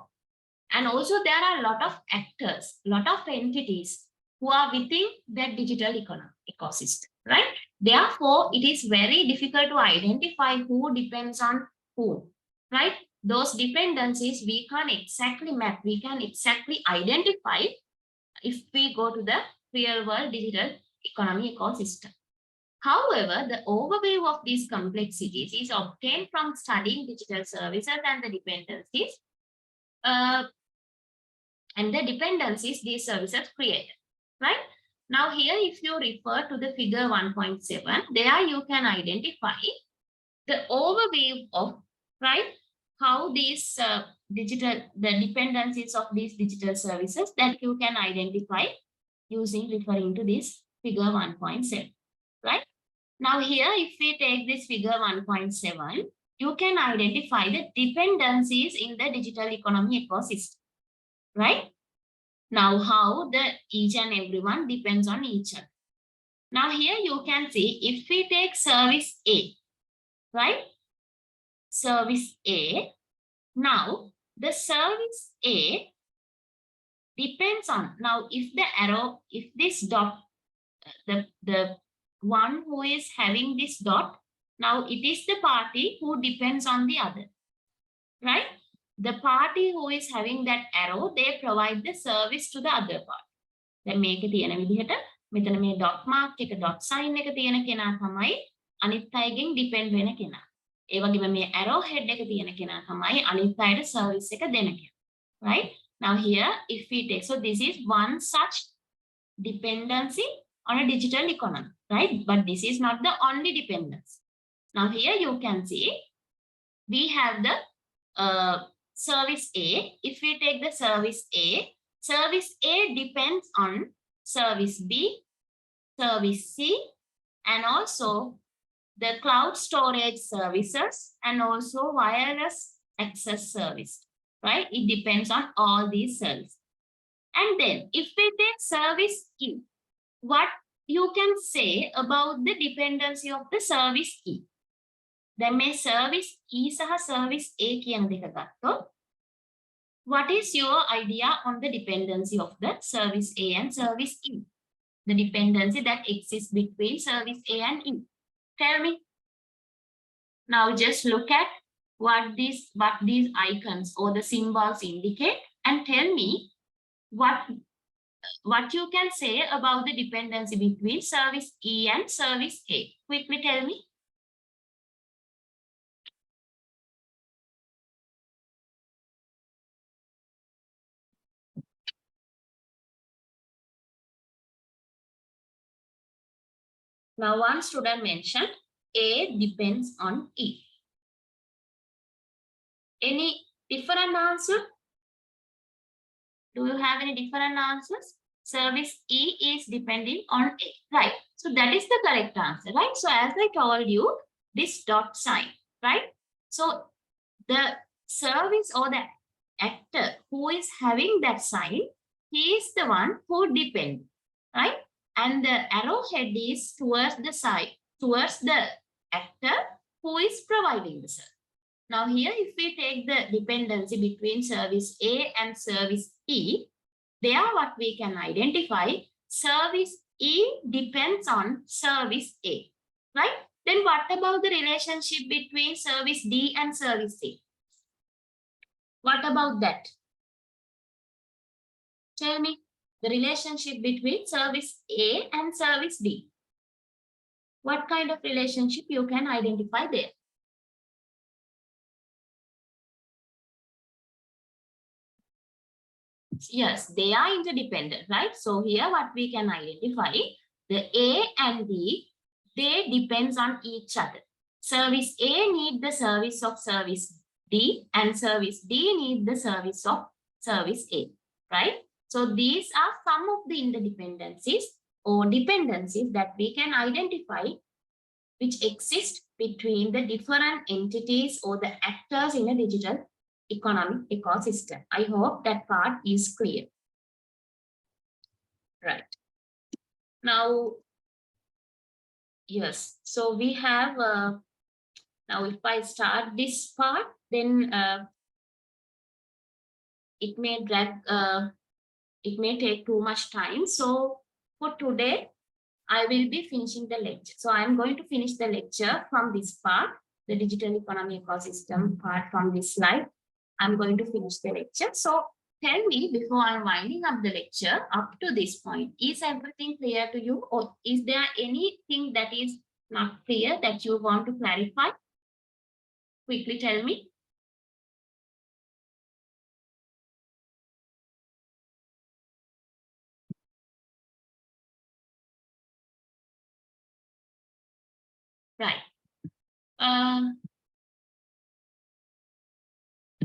And also there are a lot of actors, a lot of entities who are within that digital economy ecosystem, right? Therefore, it is very difficult to identify who depends on who, right? Those dependencies we can't exactly map, we can exactly identify if we go to the real world digital economy ecosystem. However, the overview of these complexities is obtained from studying digital services and the dependencies these services create, right? Now here, if you refer to the figure 1.7, there you can identify the overview of, right, how these the dependencies of these digital services that you can identify referring to this figure 1.7, right? Now here, if we take this figure 1.7, you can identify the dependencies in the digital economy ecosystem, right? Now how each and everyone depends on each other. Now here you can see if we take service A, right? Service A. Now the service A depends on, now if the arrow, if this dot, the one who is having this dot, now it is the party who depends on the other, right? The party who is having that arrow, they provide the service to the other party. දැන් මේකේ තියෙන විදිහට මෙතන මේ dot mark එක dot sign එක තියෙන කෙනා තමයි අනිත් අයගෙන් depend වෙන කෙනා. ඒ වගේම මේ arrow head එක තියෙන කෙනා තමයි අනිත් අයට service එක දෙන කෙනා. Right? Now here if we take, so this is one such dependency on a digital economy, right? But this is not the only dependency. Now here you can see we have the service A. If we take the service A depends on service B, service C, and also the cloud storage services and also wireless access service, right? It depends on all these services. And then if we take service E, what you can say about the dependency of the service E? Then may service E saha service A කියන දෙක ගත්තොත්, what is your idea on the dependency of the service A and service E? The dependency that exists between service A and E. Tell me. Now just look at what these icons or the symbols indicate and tell me what you can say about the dependency between service E and service A. Quickly tell me. Now one student mentioned A depends on E. Any different answer? Do you have any different answers? Service E is depending on A, right? So that is the correct answer, right? So as I told you, this dot sign, right? So the service or the actor who is having that sign, he is the one who depends, right? And the arrowhead is towards the side, towards the actor who is providing the service. Now here, if we take the dependency between service A and service E, there what we can identify, service E depends on service A, right? Then what about the relationship between service D and service C? What about that? Tell me the relationship between service A and service D. What kind of relationship you can identify there? Yes, they are interdependent, right? So here what we can identify, the A and D, they depends on each other. Service A need the service of service D and service D need the service of service A, right? So these are some of the interdependencies or dependencies that we can identify which exist between the different entities or the actors in a digital economic ecosystem. I hope that part is clear. Right. Now, yes, so we have, now if I start this part, then it may drag, it may take too much time. So for today, I will be finishing the lecture. So I'm going to finish the lecture from this part, the digital economy ecosystem part from this slide. I'm going to finish the lecture. So tell me before I'm winding up the lecture up to this point, is everything clear to you or is there anything that is not clear that you want to clarify? Quickly tell me. Right.